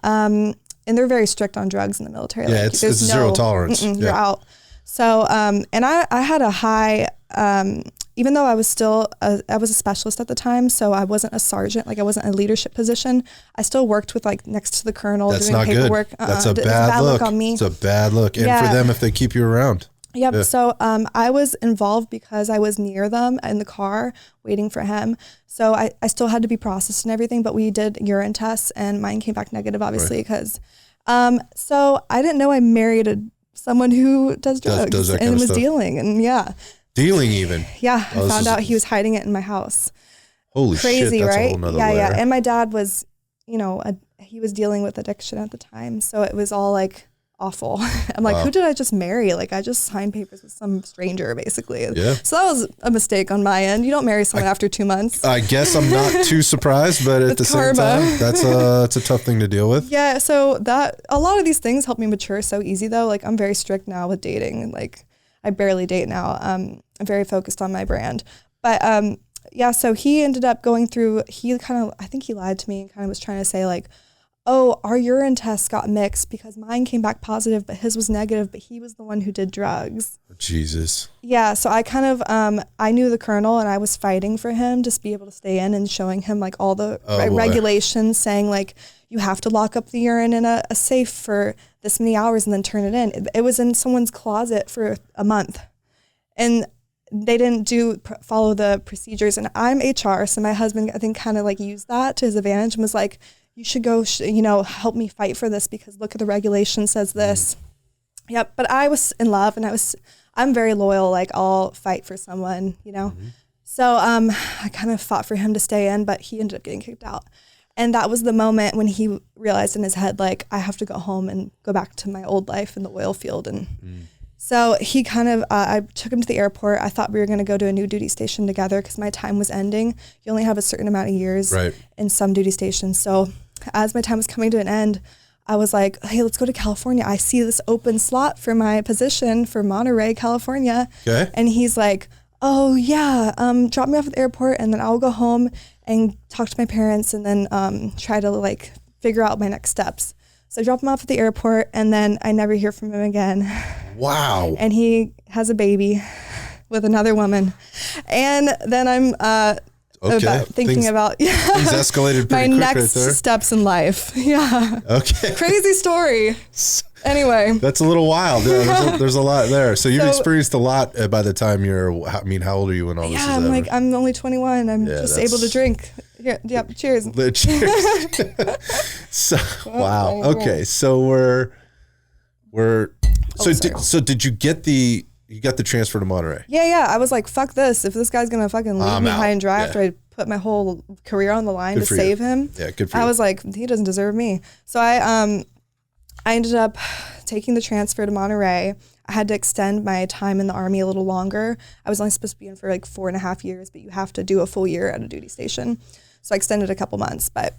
and they're very strict on drugs in the military. Yeah, it's zero tolerance. You're out. So, and I had a high, even though I was a specialist at the time, so I wasn't a sergeant, like I wasn't in a leadership position. I still worked with like next to the colonel doing paperwork. Good. That's a bad look on me. It's a bad look. And for them if they keep you around. Yep. Yeah. So I was involved because I was near them in the car waiting for him. So I still had to be processed and everything, but we did urine tests and mine came back negative, obviously, because so I didn't know I married someone who does drugs does that and was stuff. Dealing. And Dealing even? Yeah. I found out he was hiding it in my house. Holy Crazy, shit. That's right? a whole nother layer. Yeah. And my dad was, he was dealing with addiction at the time. So it was all like awful. I'm like, who did I just marry? Like I just signed papers with some stranger basically. Yeah. So that was a mistake on my end. You don't marry someone after 2 months. I guess I'm not too surprised, but at the same time, it's a tough thing to deal with. Yeah. So a lot of these things help me mature so easy though. Like I'm very strict now with dating and like I barely date now. I'm very focused on my brand, but so he ended up going through, I think he lied to me and kind of was trying to say like, oh, our urine tests got mixed because mine came back positive, but his was negative, but he was the one who did drugs. Jesus. Yeah. So I kind of, I knew the colonel and I was fighting for him to be able to stay in and showing him like all the regulations saying like, you have to lock up the urine in a safe for this many hours and then turn it in. It was in someone's closet for a month and they didn't follow the procedures. And I'm HR. So my husband, I think kind of like used that to his advantage and was like, you should go, help me fight for this because look at the regulation says this. Yep. But I was in love and I'm very loyal. Like I'll fight for someone, So I kind of fought for him to stay in, but he ended up getting kicked out. And that was the moment when he realized in his head, like, I have to go home and go back to my old life in the oil field. And so he kind of, I took him to the airport. I thought we were going to go to a new duty station together because my time was ending. You only have a certain amount of years in some duty stations. So as my time was coming to an end, I was like, hey, let's go to California. I see this open slot for my position for Monterey, California. Okay. And he's like, oh yeah, drop me off at the airport and then I'll go home and talk to my parents and then try to like figure out my next steps. So I dropped him off at the airport and then I never hear from him again. Wow. And he has a baby with another woman. And then I'm thinking about things escalated pretty my quick next right there. Steps in life. Yeah. Okay. Crazy story. Anyway. That's a little wild. Yeah, there's a lot there. So you've experienced a lot by the time how old are you when all this is over? Yeah, I'm only 21. I'm just able to drink. Here, yep, cheers. Cheers. So, wow. Okay, so so did you get the transfer to Monterey? Yeah. I was like, fuck this. If this guy's gonna fucking leave me high and dry after I put my whole career on the line to save him. Yeah, good for you. I was like, he doesn't deserve me. So I ended up taking the transfer to Monterey. I had to extend my time in the Army a little longer. I was only supposed to be in for like 4.5 years, but you have to do a full year at a duty station. So I extended a couple months, but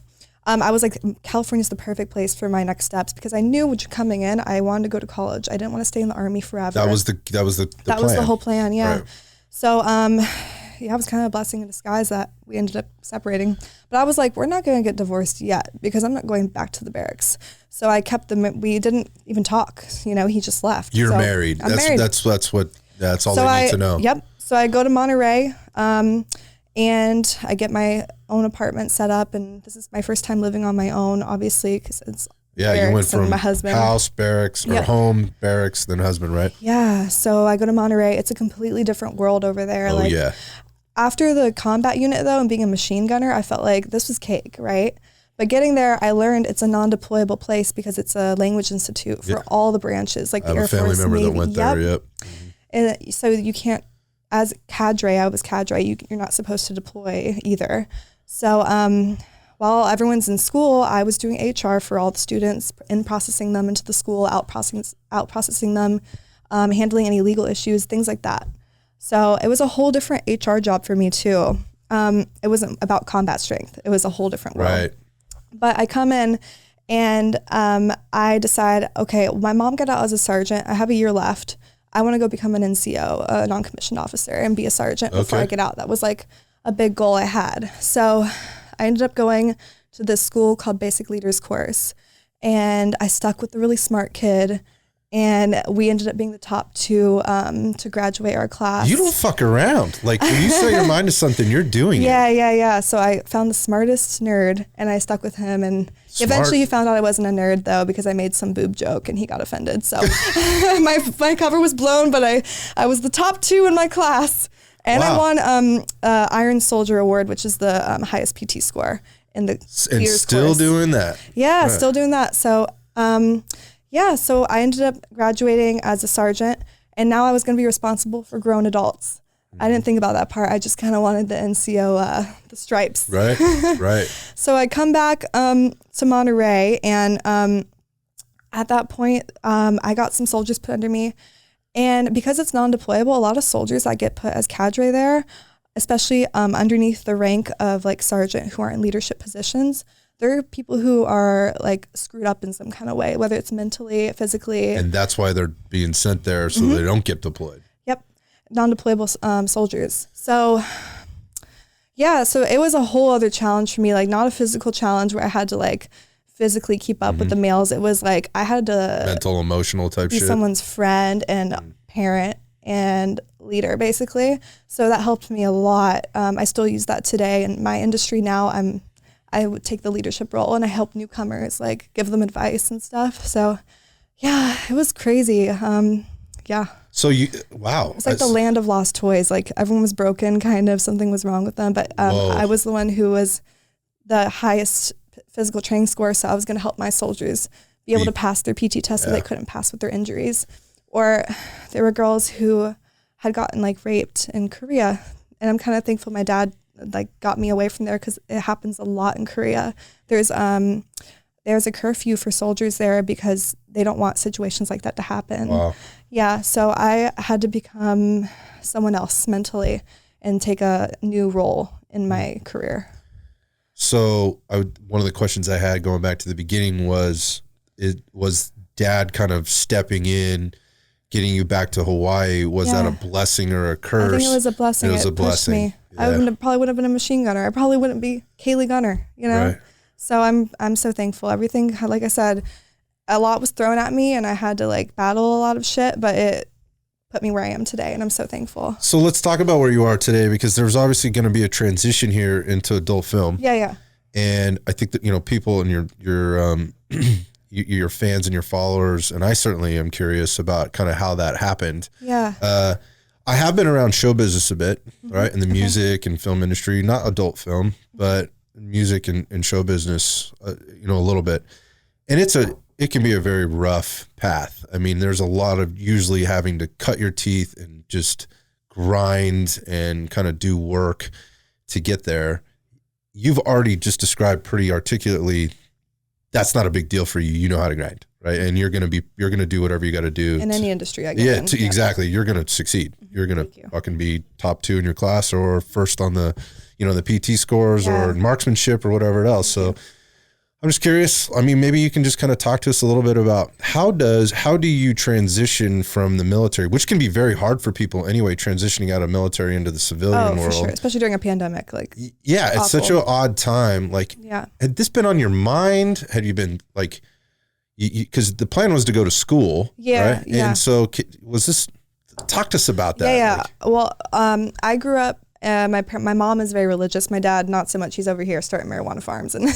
I was like, California's the perfect place for my next steps because I knew coming in, I wanted to go to college. I didn't want to stay in the Army forever. That was the plan. Was the whole plan. Yeah. Right. So, yeah, it was kind of a blessing in disguise that we ended up separating. But I was like, we're not going to get divorced yet because I'm not going back to the barracks. So I kept them. We didn't even talk. You know, he just left. You're married. I'm married. That's all they need to know. Yep. So I go to Monterey, and I get my own apartment set up. And this is my first time living on my own, obviously, because it's you went from my husband. House, barracks, or home, barracks, then husband, right? Yeah. So I go to Monterey. It's a completely different world over there. Oh, yeah. After the combat unit, though, and being a machine gunner, I felt like this was cake, right? But getting there, I learned it's a non-deployable place because it's a language institute for all the branches, like the Air Force, Navy. I have a family member that went there, yep. And so you can't, as cadre, I was cadre, you're not supposed to deploy either. So while everyone's in school, I was doing HR for all the students, in processing them into the school, out processing them, handling any legal issues, things like that. So it was a whole different HR job for me too. It wasn't about combat strength. It was a whole different world. Right. But I come in and I decide, okay, my mom got out as a sergeant. I have a year left. I want to go become an NCO, a non-commissioned officer, and be a sergeant before I get out. That was like a big goal I had. So I ended up going to this school called Basic Leaders Course. And I stuck with the really smart kid. And we ended up being the top 2 to graduate our class. You don't fuck around. Like, when you set your mind to something, you're doing it. Yeah. So I found the smartest nerd, and I stuck with him. And eventually he found out I wasn't a nerd, though, because I made some boob joke, and he got offended. So my cover was blown, but I was the top 2 in my class. And I won Iron Soldier Award, which is the highest PT score in the And still course. Doing that. Yeah, right. Still doing that. So... so I ended up graduating as a sergeant, and now I was going to be responsible for grown adults. I didn't think about that part. I just kind of wanted the NCO, the stripes. Right. So I come back to Monterey, and at that point, I got some soldiers put under me. And because it's non-deployable, a lot of soldiers that get put as cadre there, especially underneath the rank of like sergeant who are in leadership positions, there are people who are like screwed up in some kind of way, whether it's mentally, physically. And that's why they're being sent there so they don't get deployed. Yep. Non-deployable soldiers. So so it was a whole other challenge for me, like not a physical challenge where I had to like physically keep up with the males. It was like I had to mental, emotional type be shit. Someone's friend and parent and leader, basically. So that helped me a lot. I still use that today in my industry now. I would take the leadership role and I help newcomers, like give them advice and stuff. So yeah, it was crazy. So wow. It's like the land of lost toys. Like everyone was broken, kind of, something was wrong with them. But I was the one who was the highest physical training score. So I was going to help my soldiers be able to pass their PT test that they couldn't pass with their injuries. Or there were girls who had gotten like raped in Korea. And I'm kind of thankful my dad like got me away from there because it happens a lot in Korea. There's a curfew for soldiers there because they don't want situations like that to happen. Wow. Yeah, so I had to become someone else mentally and take a new role in my career. So one of the questions I had going back to the beginning was dad kind of stepping in, getting you back to Hawaii? Was that a blessing or a curse? I think it was a blessing. It was a blessing. Me. Yeah. I probably wouldn't have been a machine gunner. I probably wouldn't be Kayley Gunner, you know? Right. So I'm so thankful. Everything, like I said, a lot was thrown at me and I had to like battle a lot of shit, but it put me where I am today and I'm so thankful. So let's talk about where you are today, because there's obviously going to be a transition here into adult film. Yeah. And I think that, people and your fans and your followers, and I certainly am curious about kind of how that happened. Yeah. I have been around show business a bit, right? In the music and film industry, not adult film, but music and show business, a little bit. And it can be a very rough path. I mean, there's a lot of usually having to cut your teeth and just grind and kind of do work to get there. You've already just described pretty articulately, that's not a big deal for you. You know how to grind, right? And you're going to do whatever you got to do in any industry. I guess. Yeah, exactly. You're going to succeed. You're going to fucking be top 2 in your class or first on the, the PT scores or marksmanship or whatever else. So I'm just curious. I mean, maybe you can just kind of talk to us a little bit about how do you transition from the military, which can be very hard for people anyway, transitioning out of military into the civilian world. For sure. Especially during a pandemic. Yeah, it's such an odd time. Had this been on your mind? Had you been because the plan was to go to school, right? Yeah. And so talk to us about that. Yeah. Well, I grew up, my mom is very religious. My dad, not so much. He's over here starting marijuana farms. And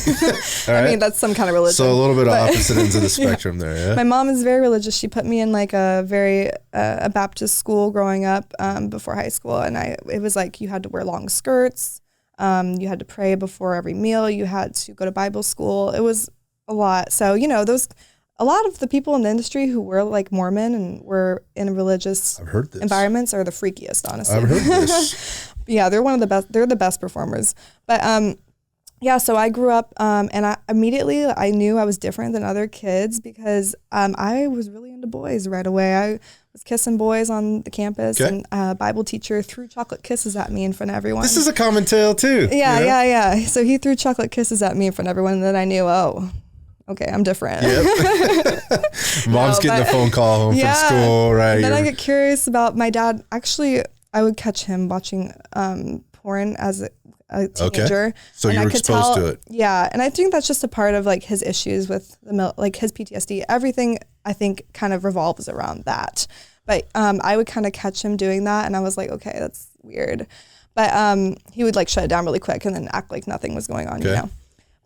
I mean, that's some kind of religion. So a little bit of opposite ends of the spectrum there. Yeah. My mom is very religious. She put me in a Baptist school growing up before high school. And it was you had to wear long skirts. You had to pray before every meal. You had to go to Bible school. It was a lot. So, a lot of the people in the industry who were Mormon and were in religious environments are the freakiest, honestly. I've heard this. Yeah, they're one of the best. They're the best performers. But so I grew up and I knew I was different than other kids because I was really into boys right away. I was kissing boys on the campus, and a Bible teacher threw chocolate kisses at me in front of everyone. This is a common tale too. Yeah. So he threw chocolate kisses at me in front of everyone, and then I knew, okay, I'm different. Yep. Mom's getting a phone call home from school, right? And then I get curious about my dad. Actually, I would catch him watching porn as a teenager. Okay. So you were exposed to it. Yeah, and I think that's just a part of his issues with his PTSD. Everything I think kind of revolves around that. But I would kind of catch him doing that, and I was like, okay, that's weird. But he would shut it down really quick and then act like nothing was going on,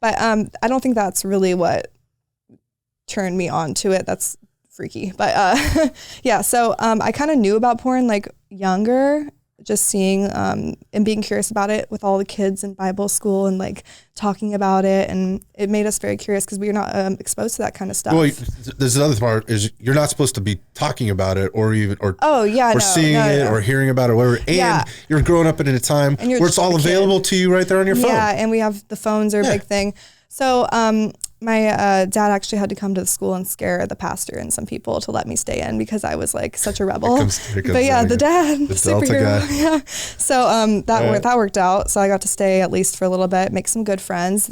But I don't think that's really what turned me on to it. That's freaky. But so I kind of knew about porn younger, just seeing and being curious about it with all the kids in Bible school and talking about it. And it made us very curious because we were not exposed to that kind of stuff. Well, there's another part is you're not supposed to be talking about it or seeing it or hearing about it, whatever. And you're growing up in a time where it's all available to you right there on your phone. Yeah, and we have the phones are a big thing. So my dad actually had to come to the school and scare the pastor and some people to let me stay in because I was such a rebel. The dad, the superhero. Guy. Yeah. So that worked out. So I got to stay at least for a little bit, make some good friends.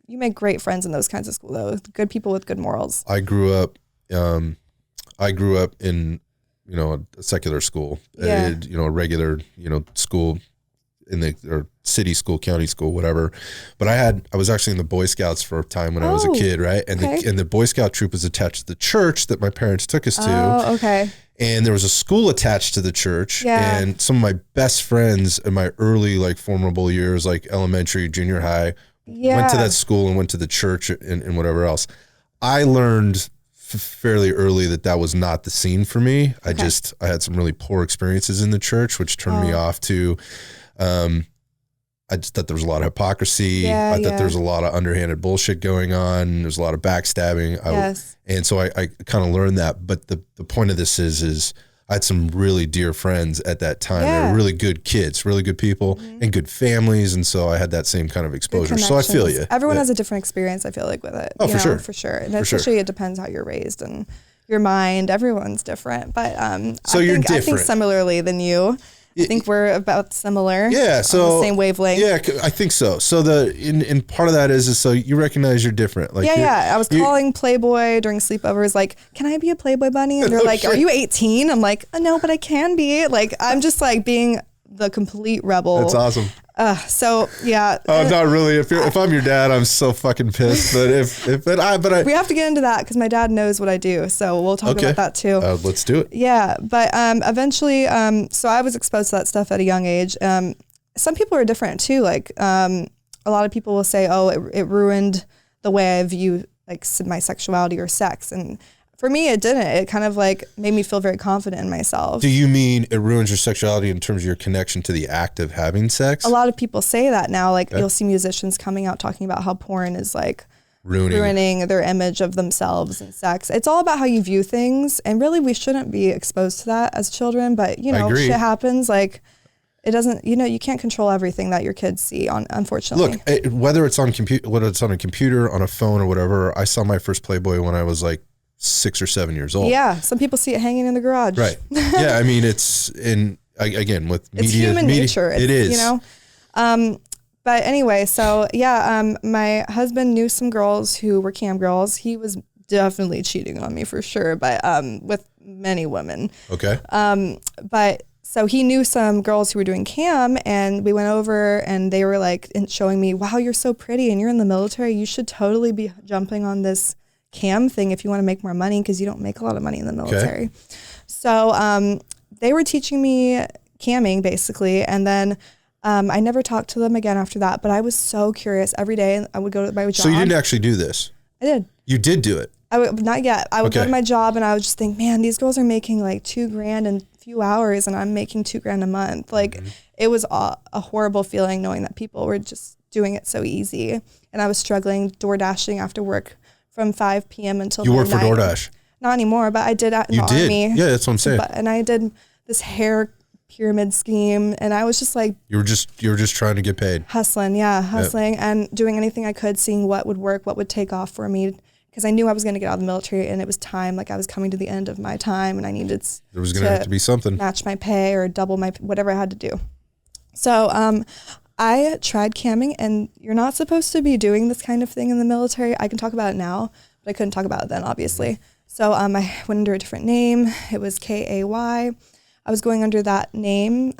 You make great friends in those kinds of school though. Good people with good morals. I grew up in a secular school, a regular school or city school, county school, whatever. But I was actually in the Boy Scouts for a time when I was a kid, right? And the Boy Scout troop was attached to the church that my parents took us to. Oh, okay. And there was a school attached to the church. Yeah. And some of my best friends in my early formable years, elementary, junior high, went to that school and went to the church and whatever else. I learned fairly early that was not the scene for me. Okay. I had some really poor experiences in the church, which turned me off to, I just thought there was a lot of hypocrisy. I thought there was a lot of underhanded bullshit going on. There's a lot of backstabbing. And so I kind of learned that. But the point of this is I had some really dear friends at that time. They were really good kids, really good people, and good families. And so I had that same kind of exposure. So I feel you. Everyone has a different experience, I feel with it. Oh, for sure. For sure. And especially it depends how you're raised and your mind. Everyone's different. But you're different. I think similarly than you. I think we're about similar. Yeah, so on the same wavelength. Yeah, I think so. So in part of that is so you recognize you're different. I was calling Playboy during sleepovers, can I be a Playboy bunny? And they're are you 18? I'm no, but I can be. I'm just being the complete rebel. That's awesome. So yeah. Oh, not really. If I'm your dad, I'm so fucking pissed. But we have to get into that because my dad knows what I do. So we'll talk about that too. Let's do it. Yeah, but eventually, so I was exposed to that stuff at a young age. Some people are different too. A lot of people will say, "Oh, it ruined the way I view my sexuality or sex," and for me, it didn't. It kind of made me feel very confident in myself. Do you mean it ruins your sexuality in terms of your connection to the act of having sex? A lot of people say that now. You'll see musicians coming out talking about how porn is ruining their image of themselves and sex. It's all about how you view things. And really, we shouldn't be exposed to that as children. But, shit happens. It doesn't, you can't control everything that your kids see unfortunately. Look, whether it's on a computer, on a phone or whatever, I saw my first Playboy when I was 6 or 7 years old. Yeah. Some people see it hanging in the garage. Right. Yeah. I mean, it's with media. It's human nature. It is. But anyway, so yeah, my husband knew some girls who were cam girls. He was definitely cheating on me for sure, but with many women. Okay. But so he knew some girls who were doing cam, and we went over and they were like showing me, wow, you're so pretty and you're in the military. You should totally be jumping on this cam thing if you want to make more money, because you don't make a lot of money in the military. Okay. So they were teaching me camming basically. And then I never talked to them again after that, but I was so curious. Every day I would go to my job. So you didn't actually do this? I did. You did do it? Not yet. I would go to my job and I would just think, man, these girls are making like $2,000 in a few hours and I'm making $2,000 a month. Like it was a horrible feeling knowing that people were just doing it so easy. And I was struggling door dashing after work from 5 p.m. until midnight. You work for DoorDash? Not anymore, but I did in the Army. Yeah, that's what I'm saying. And I did this hair pyramid scheme, and I was just like, you were just trying to get paid, hustling and doing anything I could, seeing what would work, what would take off for me, because I knew I was going to get out of the military and it was time. Like I was coming to the end of my time and I needed there was going to have to be something, match my pay or double my whatever I had to do. So I tried camming, and you're not supposed to be doing this kind of thing in the military. I can talk about it now, but I couldn't talk about it then, obviously. So I went under a different name. It was Kay. I was going under that name,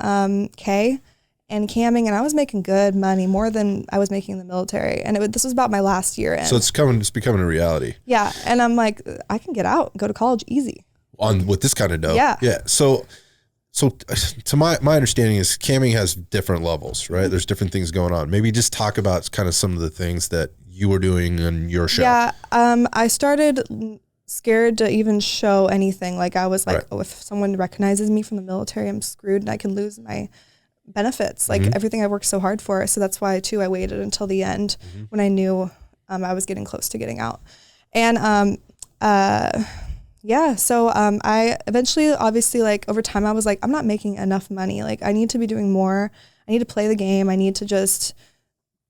K, and camming, and I was making good money, more than I was making in the military. And this was about my last year in. So it's becoming a reality. Yeah, and I'm like, I can get out, go to college easy. With this kind of dough. Yeah. Yeah. So to my understanding is camming has different levels, right? There's different things going on. Maybe just talk about kind of some of the things that you were doing in your show. Yeah. I started scared to even show anything. Like I was like, oh, if someone recognizes me from the military, I'm screwed and I can lose my benefits, like everything I worked so hard for. So that's why too, I waited until the end when I knew I was getting close to getting out. And so I eventually, obviously, like over time, I was like, I'm not making enough money. Like I need to be doing more. I need to play the game. I need to just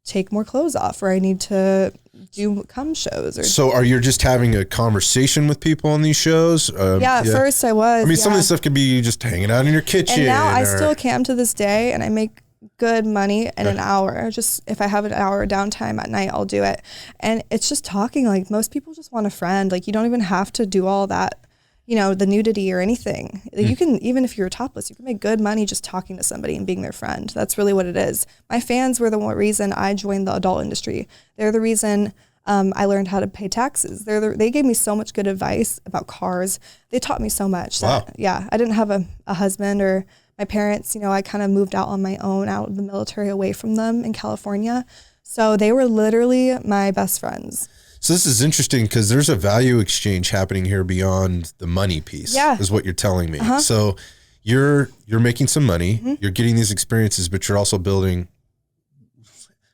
take more clothes off, or I need to do cum shows. So are you just having a conversation with people on these shows? At first I was. I mean, some of this stuff could be just hanging out in your kitchen. And now I still cam to this day, and I make good money in an hour. Just if I have an hour downtime at night, I'll do it. And it's just talking. Like most people just want a friend. Like you don't even have to do all that, the nudity or anything. You can, even if you're topless, you can make good money just talking to somebody and being their friend. That's really what it is. My fans were the reason I joined the adult industry. They're the reason I learned how to pay taxes. They gave me so much good advice about cars. They taught me so much. Wow. I didn't have a husband or my parents. I kind of moved out on my own, out of the military, away from them in California. So they were literally my best friends. So this is interesting because there's a value exchange happening here beyond the money piece, is what you're telling me. So you're making some money, you're getting these experiences, but you're also building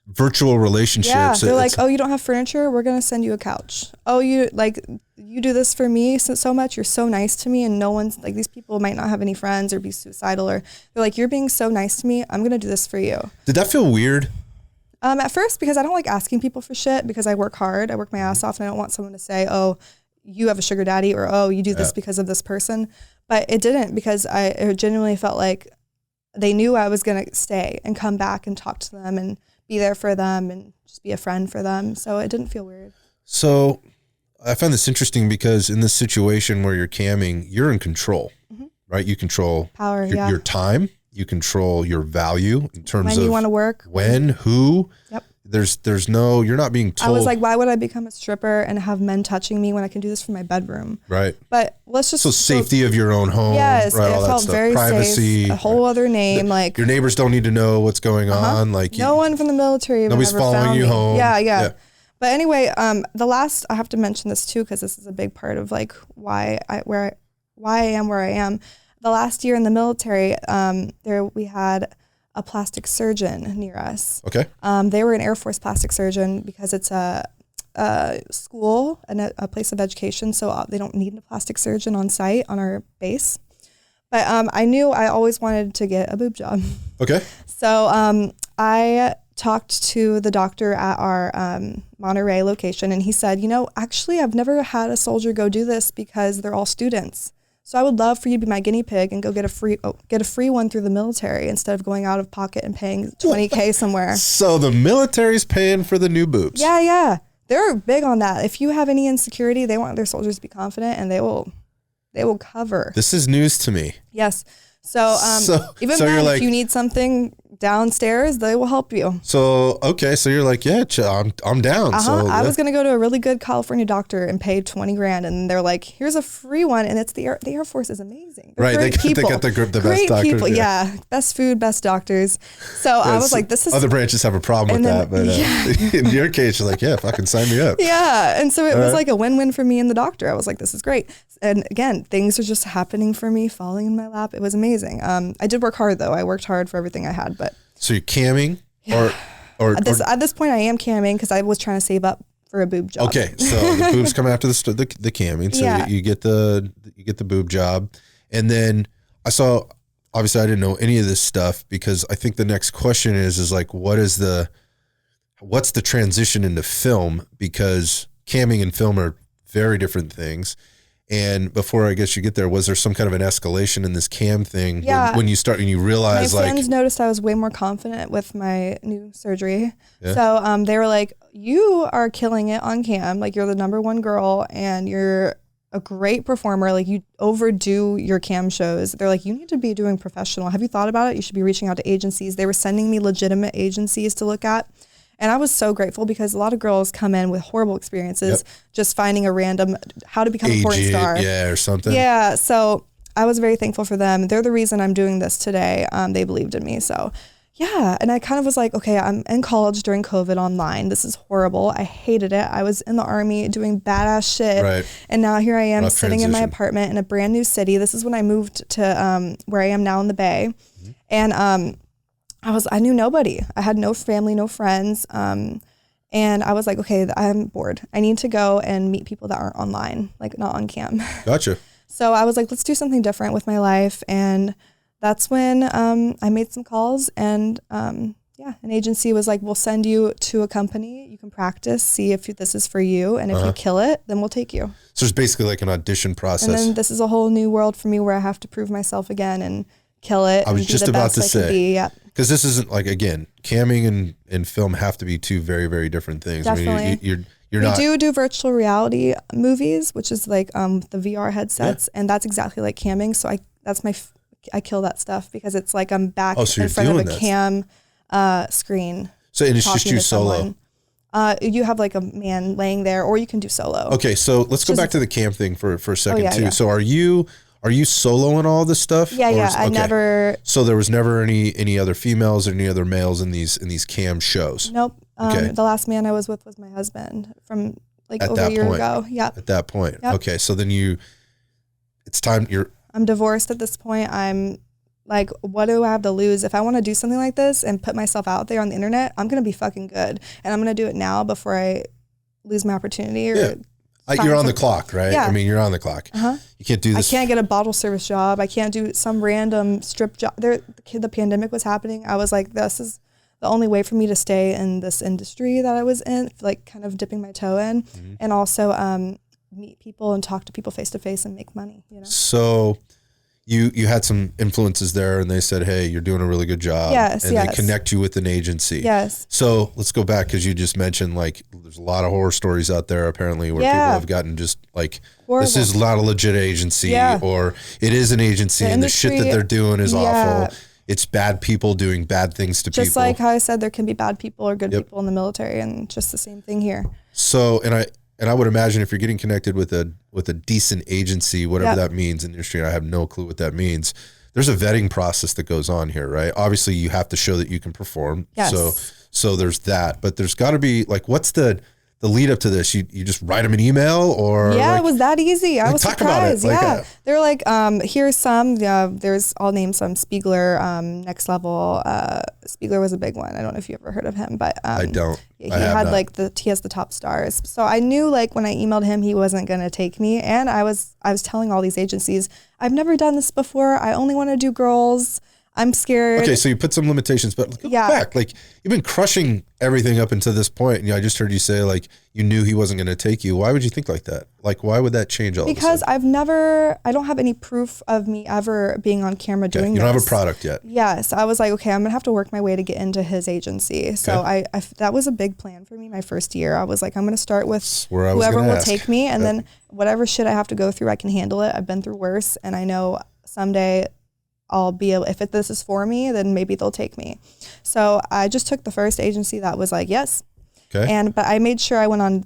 virtual relationships. Yeah, they're like, oh, you don't have furniture? We're going to send you a couch. Oh, you do this for me so much. You're so nice to me. And no one's like, these people might not have any friends or be suicidal, or they're like, you're being so nice to me. I'm going to do this for you. Did that feel weird? At first, because I don't like asking people for shit, because I work hard. I work my ass off, and I don't want someone to say, oh, you have a sugar daddy, or, oh, you do this because of this person. But it didn't, because I genuinely felt like they knew I was going to stay and come back and talk to them and be there for them and just be a friend for them. So it didn't feel weird. So I find this interesting because in this situation where you're camming, you're in control, right? You control power, your time. You control your value in terms of when you want to work, when, who. Yep. There's no, you're not being told. I was like, why would I become a stripper and have men touching me when I can do this from my bedroom? Right. But let's just. So safety of your own home. Yes. Right, it felt very privacy. safe. A whole other name. Like your neighbors don't need to know what's going on. Like no one from the military. Nobody's following you home. Yeah. But anyway, I have to mention this too, because this is a big part of like why I am where I am. The last year in the military, we had a plastic surgeon near us. Okay. They were an Air Force plastic surgeon because it's a school and a place of education, so they don't need a plastic surgeon on site on our base. But I knew I always wanted to get a boob job. Okay. So I talked to the doctor at our Monterey location, and he said, actually, I've never had a soldier go do this because they're all students. So I would love for you to be my guinea pig and go get a free one through the military instead of going out of pocket and paying $20K somewhere. So the military's paying for the new boobs. Yeah. They're big on that. If you have any insecurity, they want their soldiers to be confident, and they will cover. This is news to me. Yes. So even then, if like, you need something downstairs, they will help you. So, okay. So you're like, yeah, I'm down. So I was going to go to a really good California doctor and pay $20,000. And they're like, here's a free one. And it's the Air Force is amazing. They're right. They got the best doctors. People. Yeah. Best food, best doctors. So I was like, this is. Other branches have a problem with that. But in your case, you're like, yeah, fucking sign me up. Yeah. And so it was like a win-win for me and the doctor. I was like, this is great. And again, things are just happening for me, falling in my lap. It was amazing. I did work hard though. I worked hard for everything I had, but. So you're camming or at this point I am camming because I was trying to save up for a boob job. Okay. So the boobs come after the camming. So you get the boob job. And then obviously I didn't know any of this stuff because I think the next question is like, what's the transition into film? Because camming and film are very different things. And before I guess you get there, was there some kind of an escalation in this cam thing when you start and you realize my friends noticed I was way more confident with my new surgery. Yeah. So they were like, you are killing it on cam. Like you're the #1 girl and you're a great performer. Like you overdo your cam shows. They're like, you need to be doing professional. Have you thought about it? You should be reaching out to agencies. They were sending me legitimate agencies to look at. And I was so grateful because a lot of girls come in with horrible experiences, just finding a random how to become a porn star. Yeah, or something. Yeah. So I was very thankful for them. They're the reason I'm doing this today. They believed in me. So yeah. And I kind of was like, okay, I'm in college during COVID online. This is horrible. I hated it. I was in the Army doing badass shit. Right. And now here I am sitting in my apartment in a brand new city. This is when I moved to where I am now in the Bay. Mm-hmm. And I knew nobody. I had no family, no friends. And I was like, okay, I'm bored. I need to go and meet people that aren't online, like not on cam. Gotcha. So I was like, let's do something different with my life. And that's when I made some calls and an agency was like, we'll send you to a company. You can practice, see if this is for you. And if you kill it, then we'll take you. So it's basically like an audition process. And then this is a whole new world for me where I have to prove myself again and kill it. I was just about to say, because this isn't like, again, camming and film have to be two very, very different things. Definitely. I mean, you're not. We do virtual reality movies, which is like the VR headsets, and that's exactly like camming. So I kill that stuff because it's like I'm back in front of a cam screen. So and it's just you solo. You have like a man laying there, or you can do solo. Okay, so let's go back to the cam thing for a second too. Yeah. So are you soloing all this stuff? Yeah. I never. So there was never any other females or any other males in these cam shows? Nope. The last man I was with was my husband from like over a year ago. Yep. At that point. Yep. Okay. So then it's time I'm divorced at this point. I'm like, what do I have to lose? If I want to do something like this and put myself out there on the internet, I'm going to be fucking good. And I'm going to do it now before I lose my opportunity or you're on the clock, right? Yeah. I mean, you're on the clock. Uh-huh. You can't do this. I can't get a bottle service job. I can't do some random strip job. The pandemic was happening. I was like, this is the only way for me to stay in this industry that I was in, like kind of dipping my toe in, and also meet people and talk to people face to face and make money. You know. So you had some influences there, and they said, hey, you're doing a really good job. Yes. And they connect you with an agency. Yes. So let's go back because you just mentioned like there's a lot of horror stories out there apparently where people have gotten just like horrible. This is not a legit agency or it is an agency and the shit that they're doing is awful. It's bad people doing bad things to people. Just like how I said, there can be bad people or good people in the military, and just the same thing here. So, and I would imagine if you're getting connected with a decent agency, whatever that means in the industry, I have no clue what that means. There's a vetting process that goes on here, right? Obviously, you have to show that you can perform. Yes. So there's that, but there's got to be like, what's the lead up to this? You just write them an email or it was that easy. I was surprised. They're like, here's some. I'll name some. Spiegler, Next Level. Spiegler was a big one. I don't know if you ever heard of him, but I don't. He has the top stars. So I knew like when I emailed him, he wasn't gonna take me. And I was telling all these agencies, I've never done this before. I only want to do girls. I'm scared. Okay, so you put some limitations, but look back. Like, you've been crushing everything up until this point. And I just heard you say, like, you knew he wasn't going to take you. Why would you think like that? Like, why would that change all of a sudden? Because I don't have any proof of me ever being on camera doing this. You don't have a product yet. Yes. I was like, okay, I'm going to have to work my way to get into his agency. So I that was a big plan for me my first year. I was like, I'm going to start with whoever will take me. And then whatever shit I have to go through, I can handle it. I've been through worse. And I know someday I'll be able, this is for me, then maybe they'll take me. So I just took the first agency that was like, yes. Okay. But I made sure I went on,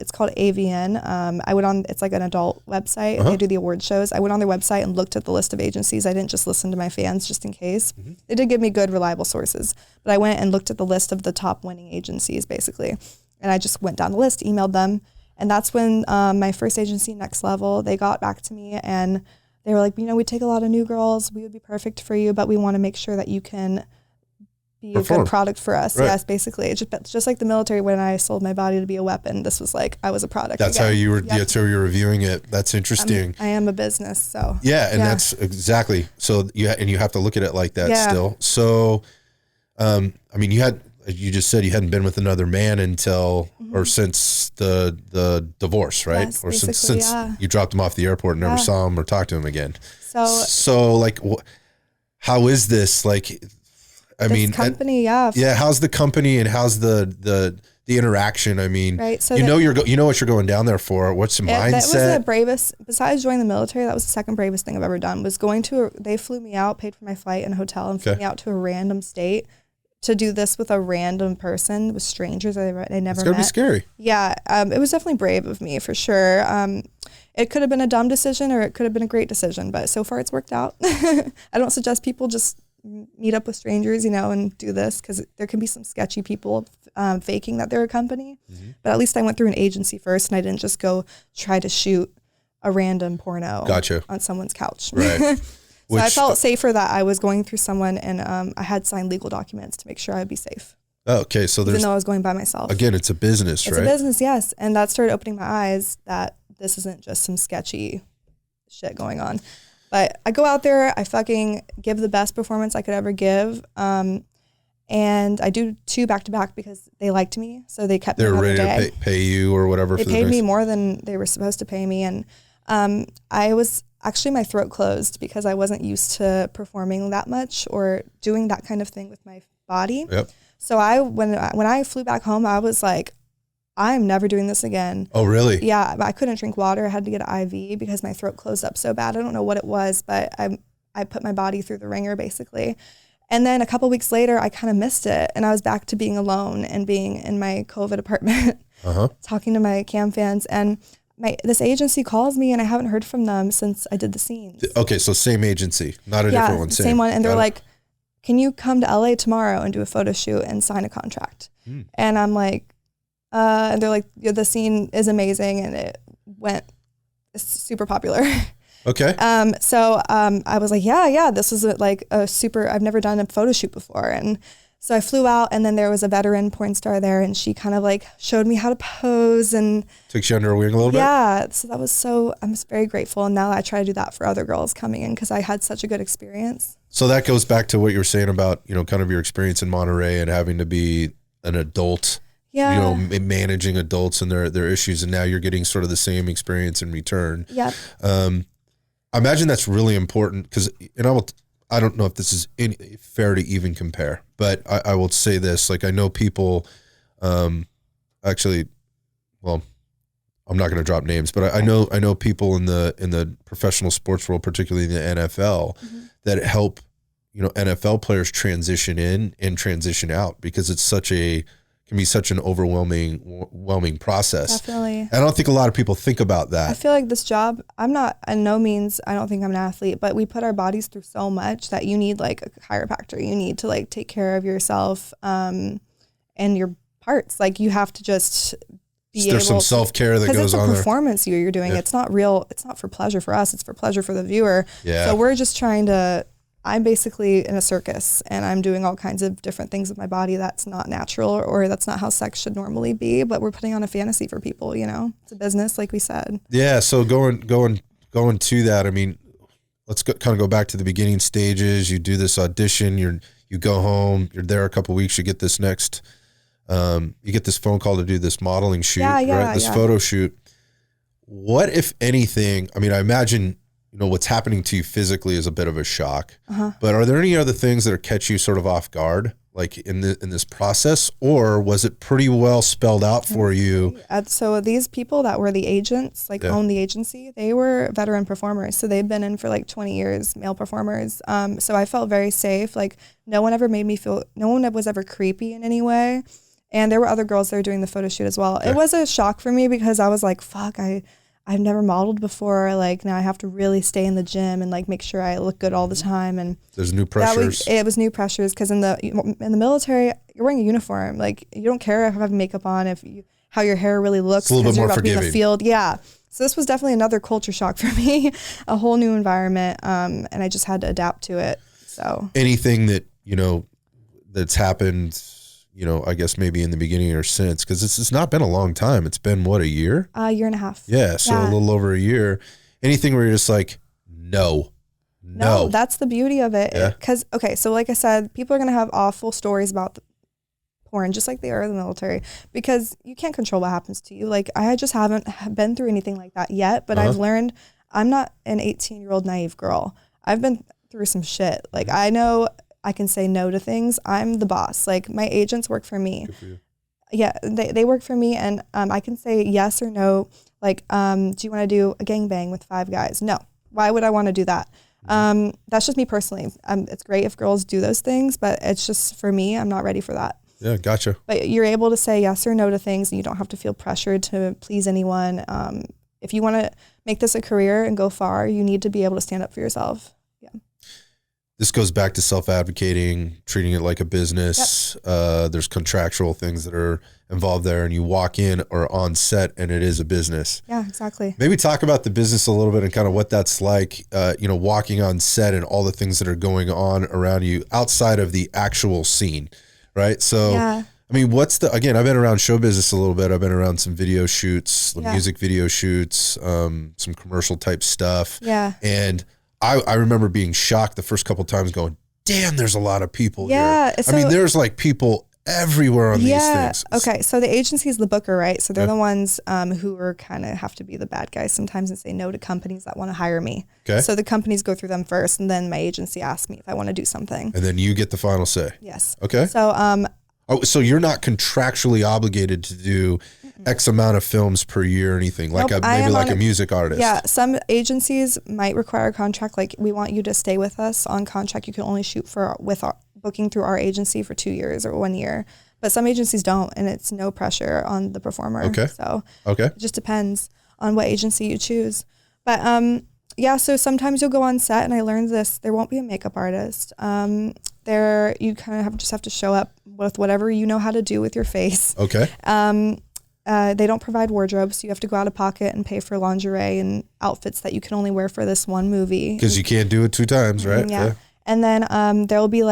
it's called AVN. I went on, it's like an adult website. They do the award shows. I went on their website and looked at the list of agencies. I didn't just listen to my fans just in case. They did give me good, reliable sources. But I went and looked at the list of the top winning agencies, basically. And I just went down the list, emailed them. And that's when my first agency, Next Level, they got back to me and they were like, we take a lot of new girls. We would be perfect for you, but we want to make sure that you can be a good product for us. Right. Yes, basically. It's just like the military when I sold my body to be a weapon. This was like, I was a product. That's how you were, that's how you were reviewing it. That's interesting. I am a business, so. Yeah, and that's exactly. So you have to look at it like that still. So, you just said you hadn't been with another man until or since the divorce, right? Yes, or since you dropped him off the airport and never saw him or talked to him again. So like, how is this? Like, company, how's the company and how's the interaction? I mean, right, so you know what you're going down there for. What's the mindset? That was the bravest. Besides joining the military, that was the second bravest thing I've ever done. Was going to. They flew me out, paid for my flight and hotel, and flew me out to a random state to do this with a random person, with strangers I never met. It's gotta be scary. Yeah, it was definitely brave of me for sure. It could have been a dumb decision or it could have been a great decision, but so far it's worked out. I don't suggest people just meet up with strangers, and do this because there can be some sketchy people faking that they're a company. But at least I went through an agency first and I didn't just go try to shoot a random porno on someone's couch. Right. So I felt safer that I was going through someone and I had signed legal documents to make sure I'd be safe. Oh, okay. So even though I was going by myself. Again, it's a business, right? It's a business, yes. And that started opening my eyes that this isn't just some sketchy shit going on. But I go out there, I fucking give the best performance I could ever give. And I do 2 back-to-back because they liked me. So they kept me another day. They were ready to pay you or whatever. They paid me more than they were supposed to pay me. And actually, my throat closed because I wasn't used to performing that much or doing that kind of thing with my body. Yep. So when I flew back home, I was like, I'm never doing this again. Oh, really? Yeah, I couldn't drink water. I had to get an IV because my throat closed up so bad. I don't know what it was, but I put my body through the ringer basically. And then a couple weeks later, I kind of missed it, and I was back to being alone and being in my COVID apartment, talking to my cam fans and. This agency calls me and I haven't heard from them since I did the scenes. Okay, so same agency, not a different one. Same one. And they're like, can you come to LA tomorrow and do a photo shoot and sign a contract? And I'm like, and they're like, the scene is amazing and it's super popular. Okay. So I was like, yeah, this is I've never done a photo shoot before. And so I flew out and then there was a veteran porn star there and she kind of like showed me how to pose and took you under her wing a little bit. Yeah. So I'm just very grateful. And now I try to do that for other girls coming in because I had such a good experience. So that goes back to what you were saying about, kind of your experience in Monterey and having to be an adult, managing adults and their issues. And now you're getting sort of the same experience in return. Yeah. I imagine that's really important because, I don't know if this is fair to even compare, but I will say this, like I know people, I'm not going to drop names, but I know people in the professional sports world, particularly in the NFL, that help, NFL players transition in and transition out because it's can be such an overwhelming process. Definitely. I don't think a lot of people think about that. I feel like this job, I don't think I'm an athlete, but we put our bodies through so much that you need like a chiropractor. You need to like take care of yourself and your parts. Like you have to just be There's some self-care that goes on there. It's a performance you're doing. Yeah. It's not real. It's not for pleasure for us. It's for pleasure for the viewer. Yeah. So we're just I'm basically in a circus and I'm doing all kinds of different things with my body that's not natural or that's not how sex should normally be, but we're putting on a fantasy for people, It's a business, like we said. Yeah, so going to that, I mean, let's kind of go back to the beginning stages. You do this audition, you go home, you're there a couple of weeks, you get this you get this phone call to do this modeling shoot, right? This photo shoot. What, if anything, I mean, I imagine, what's happening to you physically is a bit of a shock, but are there any other things that catch you sort of off guard, like in this process, or was it pretty well spelled out for you? So these people that were the agents, owned the agency, they were veteran performers. So they've been in for 20 years, male performers. So I felt very safe. No one ever made me feel, no one was ever creepy in any way. And there were other girls there doing the photo shoot as well. It was a shock for me because I was like, fuck, I've never modeled before. Now I have to really stay in the gym and make sure I look good all the time. And there's new pressures. It was new pressures because in the military, you're wearing a uniform. You don't care if I have makeup on, how your hair really looks. It's a little bit more forgiving. In the field. Yeah. So this was definitely another culture shock for me, a whole new environment. And I just had to adapt to it. So anything that, that's happened, I guess maybe in the beginning or since, because it's not been a long time. It's been what, a year? A year and a half. Yeah. So a little over a year. Anything where you're just like, no, that's the beauty of it. Because, so like I said, people are going to have awful stories about the porn, just like they are in the military, because you can't control what happens to you. I just haven't been through anything like that yet, but I've learned I'm not an 18-year-old naive girl. I've been through some shit. I know I can say no to things. I'm the boss. My agents work for me. Good for you. Yeah, they work for me, and I can say yes or no. Do you want to do a gangbang with 5 guys? No. Why would I want to do that? That's just me personally. It's great if girls do those things, but it's just for me, I'm not ready for that. Yeah, gotcha. But you're able to say yes or no to things, and you don't have to feel pressured to please anyone. If you want to make this a career and go far, you need to be able to stand up for yourself. Yeah. This goes back to self-advocating, treating it like a business. Yep. There's contractual things that are involved there, and you walk in or on set and it is a business. Yeah, exactly. Maybe talk about the business a little bit and kind of what that's like, walking on set and all the things that are going on around you outside of the actual scene, right? So, I mean, again, I've been around show business a little bit. I've been around some video shoots, music video shoots, some commercial type stuff. Yeah. And I remember being shocked the first couple of times going, damn, there's a lot of people here. So, I mean, there's people everywhere on these things. Okay. So the agency is the booker, right? So they're the ones who are kind of have to be the bad guys sometimes and say no to companies that want to hire me. Okay. So the companies go through them first, and then my agency asks me if I want to do something. And then you get the final say. Yes. Okay. So so you're not contractually obligated to do X amount of films per year or anything, maybe a music artist. Yeah, some agencies might require a contract, we want you to stay with us on contract. You can only shoot with our booking through our agency for 2 years or 1 year. But some agencies don't, and it's no pressure on the performer. Okay. So it just depends on what agency you choose. But so sometimes you'll go on set, and I learned this, there won't be a makeup artist. You kind of just have to show up with whatever you know how to do with your face. Okay. They don't provide wardrobes, so you have to go out of pocket and pay for lingerie and outfits that you can only wear for this one movie. Because you can't do it 2 times, right? Yeah. And then there'll be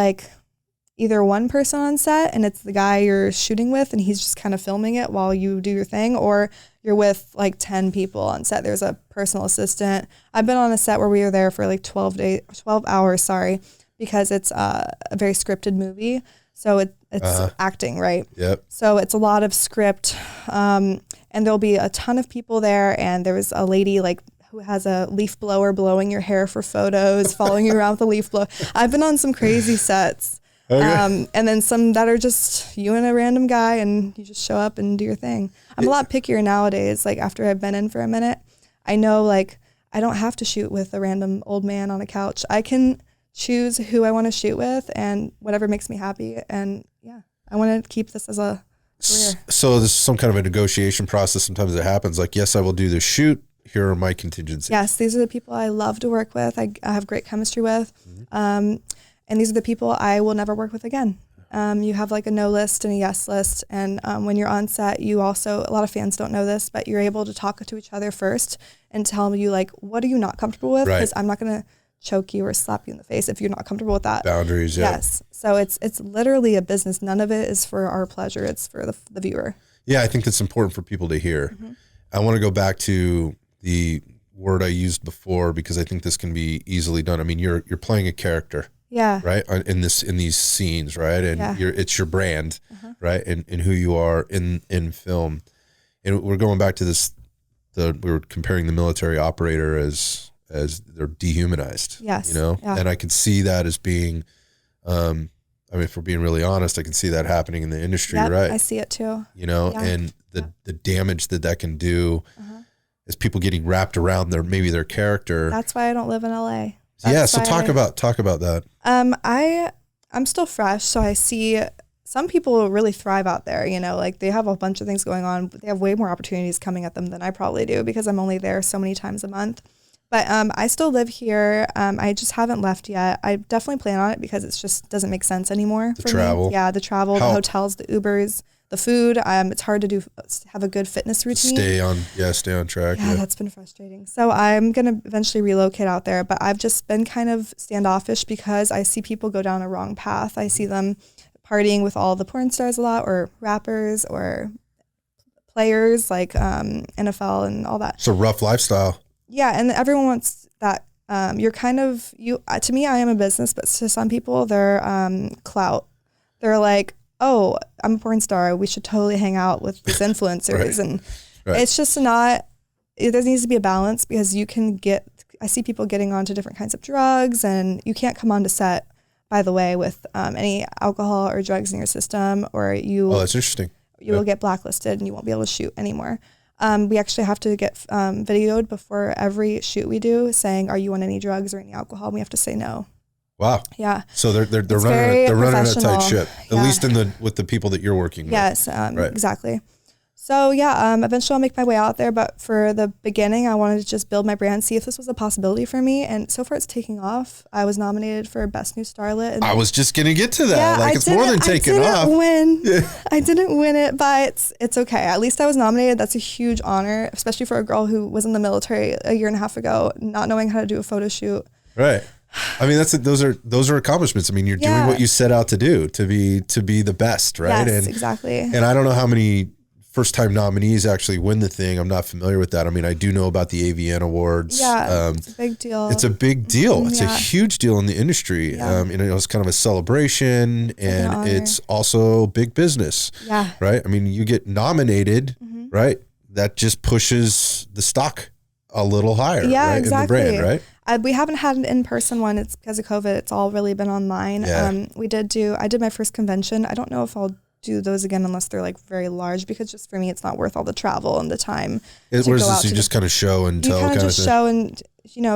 either one person on set, and it's the guy you're shooting with, and he's just kind of filming it while you do your thing, or you're with 10 people on set. There's a personal assistant. I've been on a set where we were there for 12 hours, because it's a very scripted movie. So it's acting, right? Yep. So it's a lot of script, and there'll be a ton of people there. And there was a lady who has a leaf blower blowing your hair for photos, following you around with a leaf blower. I've been on some crazy sets. Okay. And then some that are just you and a random guy, and you just show up and do your thing. I'm a lot pickier nowadays. After I've been in for a minute, I know I don't have to shoot with a random old man on a couch. I can choose who I want to shoot with and whatever makes me happy. And I want to keep this as a career. So this is some kind of a negotiation process. Sometimes it happens yes, I will do this shoot. Here are my contingencies. Yes, these are the people I love to work with. I have great chemistry with. Mm-hmm. And these are the people I will never work with again. You have a no list and a yes list. And when you're on set, you also, a lot of fans don't know this, but you're able to talk to each other first and tell you what are you not comfortable with? Because I'm not going to choke you or slap you in the face if you're not comfortable with that. Boundaries, yeah. Yes. So it's literally a business. None of it is for our pleasure. It's for the viewer. Yeah, I think that's important for people to hear. Mm-hmm. I want to go back to word I used before because I think this can be easily done. I mean, you're playing a character. Yeah. Right. In these scenes. Right. And it's your brand, right. And who you are in film. And we're going back to this, we were comparing the military operator as they're dehumanized. Yes. You know, and I could see that as being, I mean, if we're being really honest, I can see that happening in the industry. Right. I see it too. You know, and the damage that can do is people getting wrapped around their character. That's why I don't live in LA. So talk about that. I'm still fresh, so I see some people really thrive out there, you know, like they have a bunch of things going on. They have way more opportunities coming at them than I probably do because I'm only there so many times a month. But I still live here. I just haven't left yet. I definitely plan on it because it just doesn't make sense anymore for travel. me. Yeah, the travel, the hotels, the Ubers, the food. It's hard to have a good fitness routine. Stay on track. Yeah, that's been frustrating. So I'm going to eventually relocate out there, but I've just been kind of standoffish because I see people go down a wrong path. I see them partying with all the porn stars a lot, or rappers, or players like NFL and all that. It's a rough lifestyle. Yeah, and everyone wants that. You're kind of, to me, I am a business, but to some people, they're clout. They're like, oh, I'm a porn star. We should totally hang out with these influencers. And it's just not, there needs to be a balance because I see people getting onto different kinds of drugs, and you can't come onto set, by the way, with any alcohol or drugs in your system, or Oh, that's interesting. You will get blacklisted and you won't be able to shoot anymore. We actually have to get videoed before every shoot we do saying, are you on any drugs or any alcohol? And we have to say no. Wow. Yeah. So they're running a tight ship, at least with the people that you're working with. Yes, exactly. So eventually I'll make my way out there, but for the beginning, I wanted to just build my brand, see if this was a possibility for me. And so far it's taking off. I was nominated for Best New Starlet. And I was just going to get to that. Yeah, it's more than taking off. I didn't win it, but it's okay. At least I was nominated. That's a huge honor, especially for a girl who was in the military a year and a half ago, not knowing how to do a photo shoot. Right. I mean, those are accomplishments. I mean, you're doing what you set out to do, to be the best, right? Yes, exactly. And I don't know how many first-time nominees actually win the thing. I'm not familiar with that. I mean, I do know about the AVN Awards. Yeah, it's a big deal. It's a big deal. It's a huge deal in the industry. Yeah. It's kind of a celebration, and it's also big business. Yeah. Right? I mean, you get nominated, right? That just pushes the stock a little higher, right? Exactly. In the brand, right? We haven't had an in-person one. It's because of COVID. It's all really been online. Yeah. I did my first convention. I don't know if I'll do those again unless they're like very large, because just for me, it's not worth all the travel and the time. Whereas this, you just kind of show and tell kind of thing. Show and,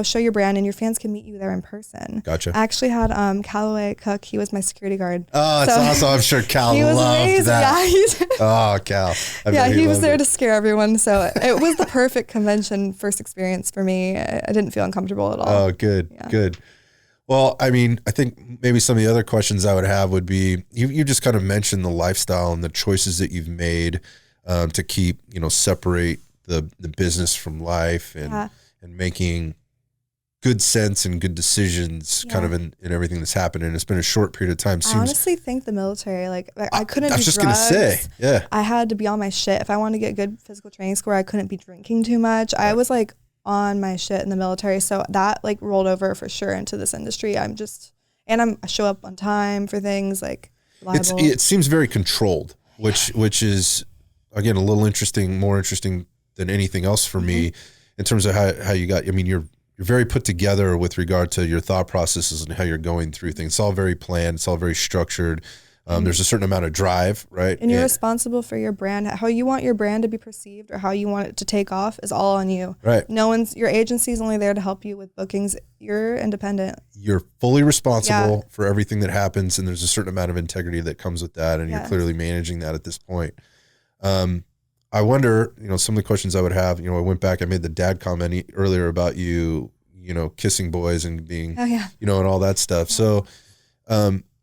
show your brand, and your fans can meet you there in person. Gotcha. I actually had Callaway Cook. He was my security guard. Oh, it's awesome. I'm sure Cal loved that. Yeah, oh, Cal. He was there to scare everyone. So it was the perfect convention first experience for me. I didn't feel uncomfortable at all. Oh, good. Yeah. Good. Well, I mean, I think maybe some of the other questions I would have would be, you just kind of mentioned the lifestyle and the choices that you've made to keep, separate the business from life and making good sense and good decisions kind of in everything that's happened. And it's been a short period of time. I honestly think the military, I couldn't do drugs. I was just going to say, yeah. I had to be on my shit. If I wanted to get good physical training score, I couldn't be drinking too much. I was on my shit in the military. So that rolled over for sure into this industry. I show up on time for things reliable. It seems very controlled, which is again, a little more interesting than anything else for me in terms of how you got, you're very put together with regard to your thought processes and how you're going through things. It's all very planned. It's all very structured. There's a certain amount of drive, right? And you're responsible for your brand. How you want your brand to be perceived or how you want it to take off is all on you. Right. Your agency is only there to help you with bookings. You're independent. You're fully responsible for everything that happens, and there's a certain amount of integrity that comes with that, and you're clearly managing that at this point. I wonder, some of the questions I would have, I went back, I made the dad comment earlier about you, kissing boys and being, and all that stuff. So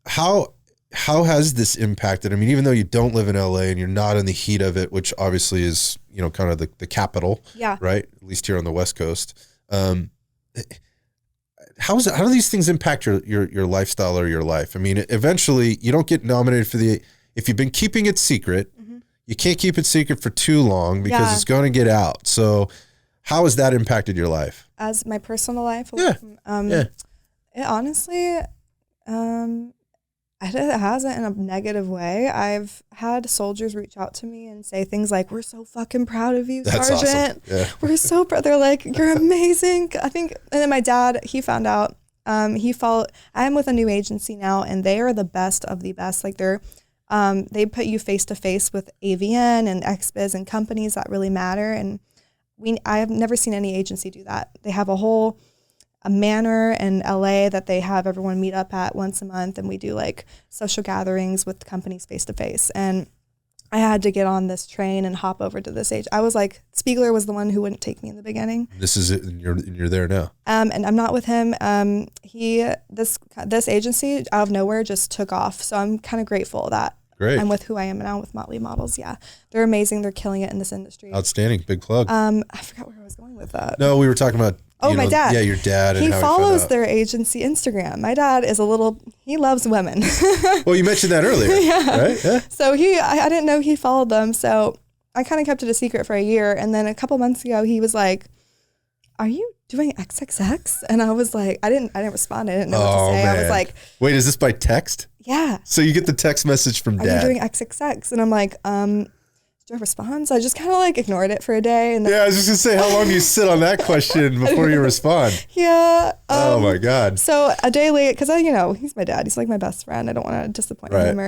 how has this impacted? I mean, even though you don't live in LA and you're not in the heat of it, which obviously is, kind of the capital, right? At least here on the West Coast. How do these things impact your lifestyle or your life? I mean, eventually you don't get nominated if you've been keeping it secret, you can't keep it secret for too long because it's going to get out. So How has that impacted your life? As my personal life? Yeah. It honestly, it hasn't in a negative way. I've had soldiers reach out to me and say things like, "We're so fucking proud of you, That's Sergeant. awesome. Yeah. We're so proud." They're like, "You're amazing." I think, and then my dad, he found out, I'm with a new agency now, and they are the best of the best. Like they put you face to face with AVN and XBiz and companies that really matter. And I have never seen any agency do that. They have a manor in LA that they have everyone meet up at once a month, and we do like social gatherings with companies face to face. And I had to get on this train and hop over to this age. I was like, Spiegler was the one who wouldn't take me in the beginning. This is it, and you're there now. And I'm not with him. This agency out of nowhere just took off. So I'm kind of grateful that I'm with who I am now with Motley Models. Yeah, they're amazing. They're killing it in this industry. Outstanding. Big plug. I forgot where I was going with that. No, we were talking about my dad. Yeah, your dad. And he how follows their agency Instagram. My dad is he loves women. Well, you mentioned that earlier. Yeah. Right? Yeah. So I didn't know he followed them. So I kind of kept it a secret for a year. And then a couple months ago, he was like, "Are you doing XXX?" And I was like, I didn't respond. I didn't know what to say. Man. I was like, "Wait, is this by text?" Yeah. So you get the text message from Are dad. you doing XXX? And I'm like, do I respond? So I just kind of like ignored it for a day. And then, I was just gonna say, how long do you sit on that question before you respond? Yeah. Oh my God. So a day late, because he's my dad. He's like my best friend. I don't want to disappoint him.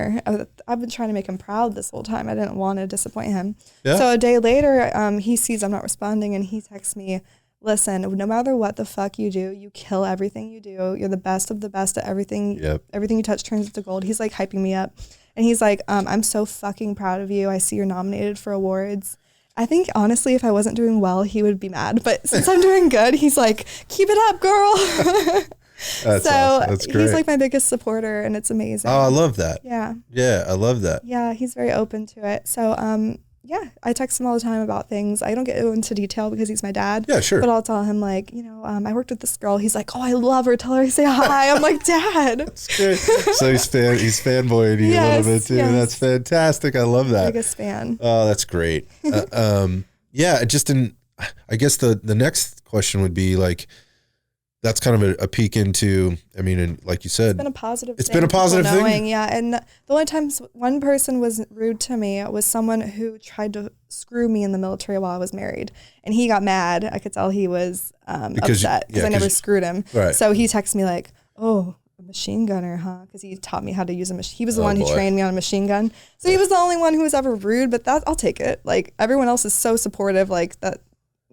I've been trying to make him proud this whole time. I didn't want to disappoint him. Yeah. So a day later, he sees I'm not responding, and he texts me, "Listen, no matter what the fuck you do, you kill everything you do. You're the best of the best at everything. Yep. Everything you touch turns into gold." He's like hyping me up. And he's like, "I'm so fucking proud of you. I see you're nominated for awards." I think, honestly, if I wasn't doing well, he would be mad. But since I'm doing good, he's like, "Keep it up, girl." That's awesome. That's great. He's like my biggest supporter, and it's amazing. Oh, I love that. Yeah. Yeah, I love that. Yeah, he's very open to it. So, yeah, I text him all the time about things. I don't get into detail because he's my dad. Yeah, sure. But I'll tell him like, I worked with this girl. He's like, "Oh, I love her. Tell her I say hi." I'm like, "Dad." That's great. So he's fanboying you a little bit too. Yes. That's fantastic. I love that. Biggest fan. Oh, that's great. Yeah, I guess the next question would be like, that's kind of a peek into, and like you said, it's been a positive thing. Yeah. And the only times one person was rude to me was someone who tried to screw me in the military while I was married. And he got mad. I could tell he was upset because I never screwed him. Right. So he texted me like, "Oh, a machine gunner, huh?" Because he taught me how to use a machine. He was the one who trained me on a machine gun. So he was the only one who was ever rude, but I'll take it. Like everyone else is so supportive like that.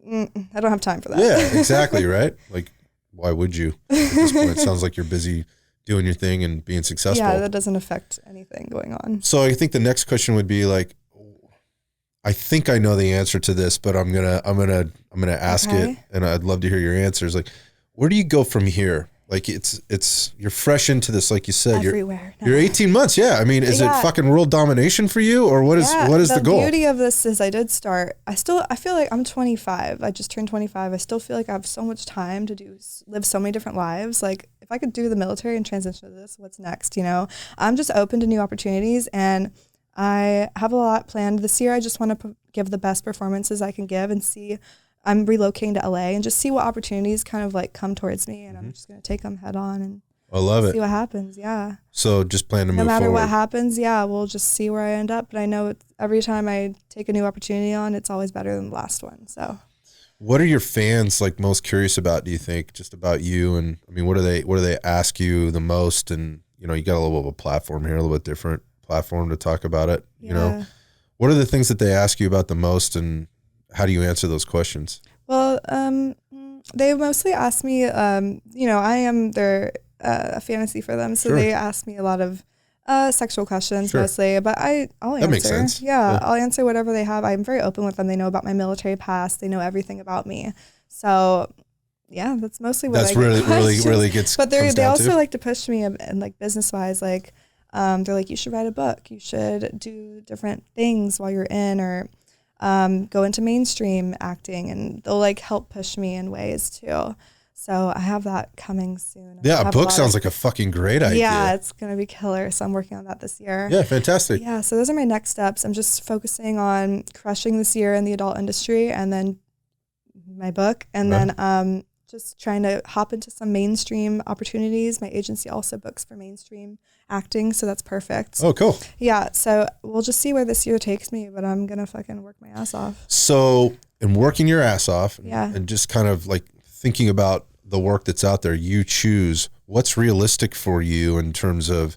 I don't have time for that. Yeah, exactly. Right. Like, why would you at this point? It sounds like you're busy doing your thing and being successful. Yeah, that doesn't affect anything going on. So I think the next question would be like, I think I know the answer to this, but I'm gonna ask it, and I'd love to hear your answers. Like, where do you go from here? Like you're fresh into this, like you said. Everywhere. You're 18 months. Yeah. Is it fucking world domination for you, or what is the goal? The beauty of this is I did start. I feel like I'm 25. I just turned 25. I still feel like I have so much time to live so many different lives. Like if I could do the military and transition to this, what's next? I'm just open to new opportunities, and I have a lot planned this year. I just want to give the best performances I can give and see. I'm relocating to LA and just see what opportunities kind of like come towards me, and I'm just going to take them head on and I love see what happens. Yeah. So just plan to move forward. No matter what happens, we'll just see where I end up. But I know every time I take a new opportunity on, it's always better than the last one. So what are your fans like most curious about, do you think, just about you? And what do they ask you the most? And you got a little bit of a platform here, a little bit different platform to talk about it. What are the things that they ask you about the most, and how do you answer those questions? Well, they mostly ask me, I am their fantasy for them. So they ask me a lot of sexual questions mostly, but I'll answer. That makes sense. Yeah, I'll answer whatever they have. I'm very open with them. They know about my military past. They know everything about me. So yeah, that's mostly what that's really gets. But they also like to push me and like business wise, like they're like, "You should write a book. You should do different things while you're in, or go into mainstream acting," and they'll like help push me in ways too. So I have that coming soon. Yeah, a book sounds like a fucking great idea. Yeah, it's going to be killer. So I'm working on that this year. Yeah, fantastic. Yeah, so those are my next steps. I'm just focusing on crushing this year in the adult industry, and then my book. And then just trying to hop into some mainstream opportunities. My agency also books for mainstream acting, so that's perfect. Oh, cool. Yeah, so we'll just see where this year takes me, but I'm going to fucking work my ass off. So, in working your ass off Yeah. and just kind of like thinking about the work that's out there, you choose what's realistic for you in terms of,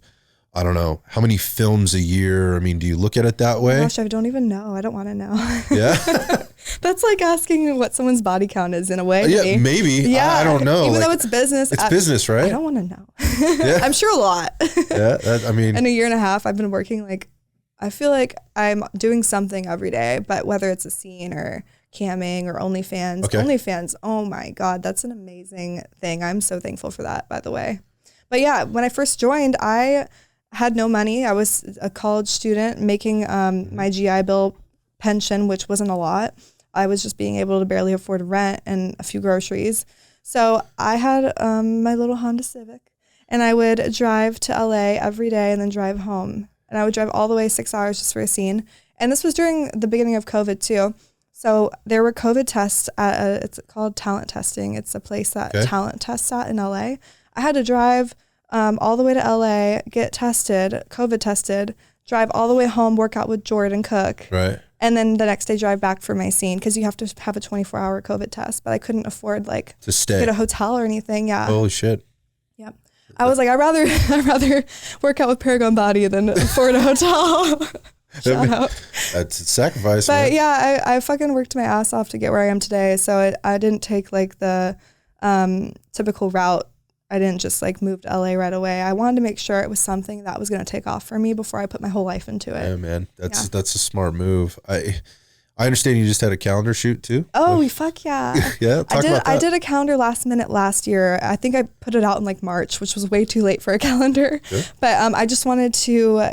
I don't know, how many films a year? I mean, do you look at it that way? Gosh, I don't even know. I don't want to know. Yeah. That's like asking what someone's body count is in a way. Yeah, maybe. Yeah. I don't know. Even though it's business. It's business, right? I don't want to know. Yeah. I'm sure a lot. Yeah. I mean. In a year and a half, I've been working I feel like I'm doing something every day, but whether it's a scene or camming or OnlyFans. Okay. OnlyFans, oh my God, that's an amazing thing. I'm so thankful for that, by the way. But yeah, when I first joined, I had no money. I was a college student making my GI Bill pension, which wasn't a lot. I was just being able to barely afford rent and a few groceries. So I had my little Honda Civic, and I would drive to LA every day and then drive home. And I would drive all the way 6 hours just for a scene. And this was during the beginning of COVID too. So there were COVID tests at it's called Talent Testing. It's a place that talent tests at in LA. I had to drive all the way to LA, get tested, COVID tested, drive all the way home, work out with Jordan Cook. Right. And then the next day drive back for my scene because you have to have a 24-hour COVID test. But I couldn't afford to stay, get a hotel or anything. Yeah. Holy shit. Yep. I was like, I'd rather work out with Paragon Body than afford a hotel. Shout out. That's a sacrifice. But man. yeah, I fucking worked my ass off to get where I am today. So I didn't take like the typical route. I didn't just like move to LA right away. I wanted to make sure it was something that was going to take off for me before I put my whole life into it. Yeah, man. That's a smart move. I understand you just had a calendar shoot too. Oh, fuck yeah. Yeah. Talk about that. I did a calendar last minute last year. I think I put it out in like March, which was way too late for a calendar. Sure. But I just wanted to,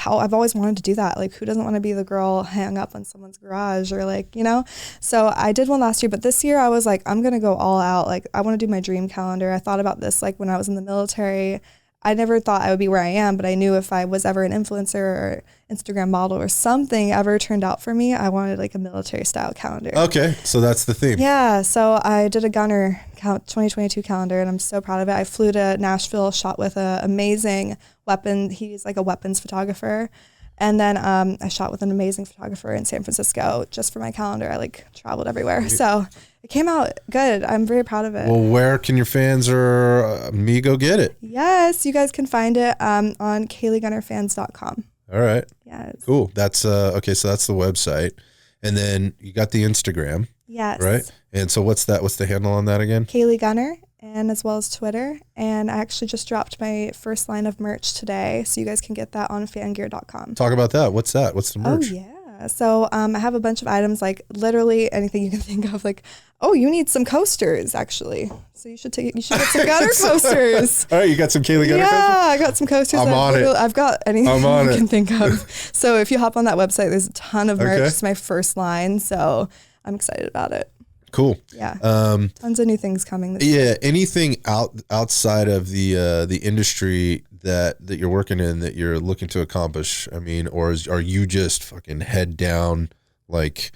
I've always wanted to do that. Like, who doesn't want to be the girl hang up on someone's garage or like, you know? So I did one last year, but this year I was like, I'm going to go all out. Like, I want to do my dream calendar. I thought about this like when I was in the military. I never thought I would be where I am, but I knew if I was ever an influencer or Instagram model or something ever turned out for me, I wanted like a military style calendar. Okay. So that's the theme. Yeah. So I did a Gunner 2022 calendar and I'm so proud of it. I flew to Nashville, shot with an amazing weapon. He's like a weapons photographer. And then I shot with an amazing photographer in San Francisco just for my calendar. I like traveled everywhere. So it came out good. I'm very proud of it. Well, where can your fans or me go get it? Yes, you guys can find it on KayleeGunnerFans.com. All right. Yes. Cool. That's okay. So that's the website. And then you got the Instagram. Yes. Right. And so what's that? What's the handle on that again? Kayley Gunner, and as well as Twitter. And I actually just dropped my first line of merch today. So you guys can get that on fangear.com. Talk about that. What's that? What's the merch? Oh, yeah. So I have a bunch of items, like literally anything you can think of. Like, oh, you need some coasters, actually. So you should get some Gunner coasters. All right, you got some Kayley Gunner coasters? Yeah, I got some coasters. I'm on it. I've got anything you can think of. So if you hop on that website, there's a ton of merch. It's my first line, so I'm excited about it. Cool. Yeah. Tons of new things coming this year. Anything outside of the industry that you're working in that you're looking to accomplish? I mean, or are you just fucking head down, like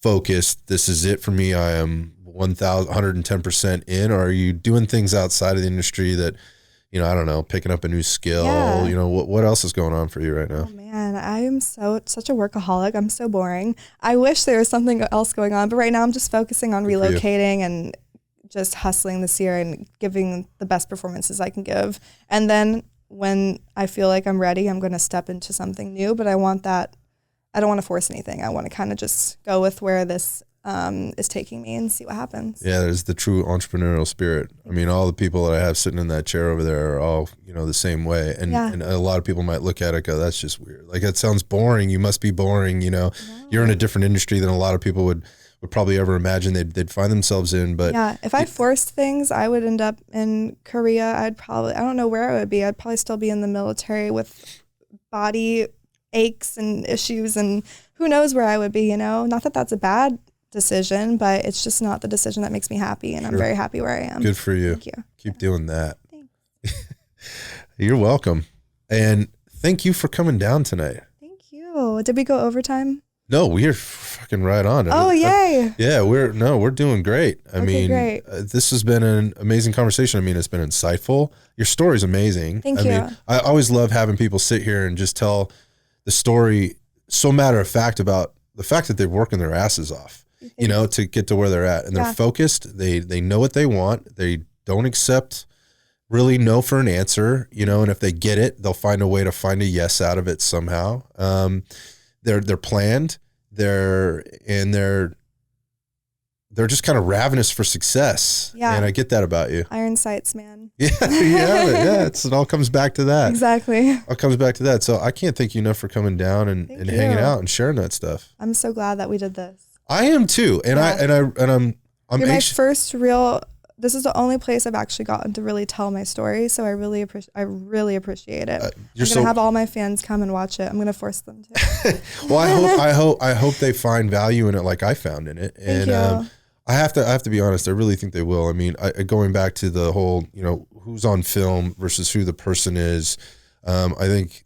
focused? This is it for me. I am 110% in. Or are you doing things outside of the industry that, you know, I don't know, picking up a new skill? Yeah. You know, what else is going on for you right now? Oh man, I am such a workaholic. I'm so boring. I wish there was something else going on, but right now I'm just focusing on relocating and just hustling this year and giving the best performances I can give. And then when I feel like I'm ready, I'm going to step into something new, but I don't want to force anything. I want to kind of just go with where this is taking me and see what happens. Yeah, there's the true entrepreneurial spirit. I mean, all the people that I have sitting in that chair over there are all, you know, the same way. And, and a lot of people might look at it and go, that's just weird. Like, that sounds boring. You must be boring. You know, you're in a different industry than a lot of people would probably ever imagine they'd find themselves in. But yeah, if I forced things, I would end up in Korea. I don't know where I would be. I'd probably still be in the military with body aches and issues, and who knows where I would be, you know? Not that that's a bad decision, but it's just not the decision that makes me happy, and I'm very happy where I am. Good for you. Thank you. Keep doing that. Thanks. You're welcome. And thank you for coming down tonight. Thank you. Did we go overtime? No, we're fucking right on. Oh, yay. Yeah, we're doing great. I mean, great. This has been an amazing conversation. I mean, it's been insightful. Your story's amazing. Thank you. Mean, I always love having people sit here and just tell the story so matter of fact about the fact that they're working their asses off, you know, to get to where they're at. And they're focused. They know what they want. They don't accept really no for an answer, you know, and if they get it, they'll find a way to find a yes out of it somehow. They're planned. They're just kind of ravenous for success. Yeah. And I get that about you. Iron sights, man. Yeah. It all comes back to that. Exactly. It all comes back to that. So I can't thank you enough for coming down and hanging out and sharing that stuff. I'm so glad that we did this. I am too. And I'm You're my first real, this is the only place I've actually gotten to really tell my story. So I really appreciate it. I'm going to have all my fans come and watch it. I'm going to force them to. Well, I hope they find value in it like I found in it. Thank you. I have to be honest. I really think they will. I mean, going back to the whole, you know, who's on film versus who the person is. I think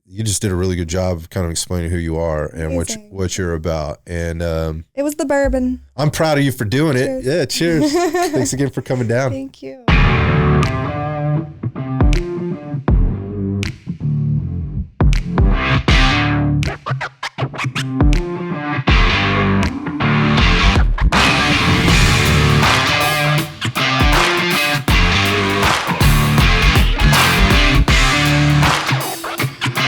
you just did a really good job of kind of explaining who you are and what you're about. And it was the bourbon. I'm proud of you for doing it. Yeah, cheers. Thanks again for coming down. Thank you.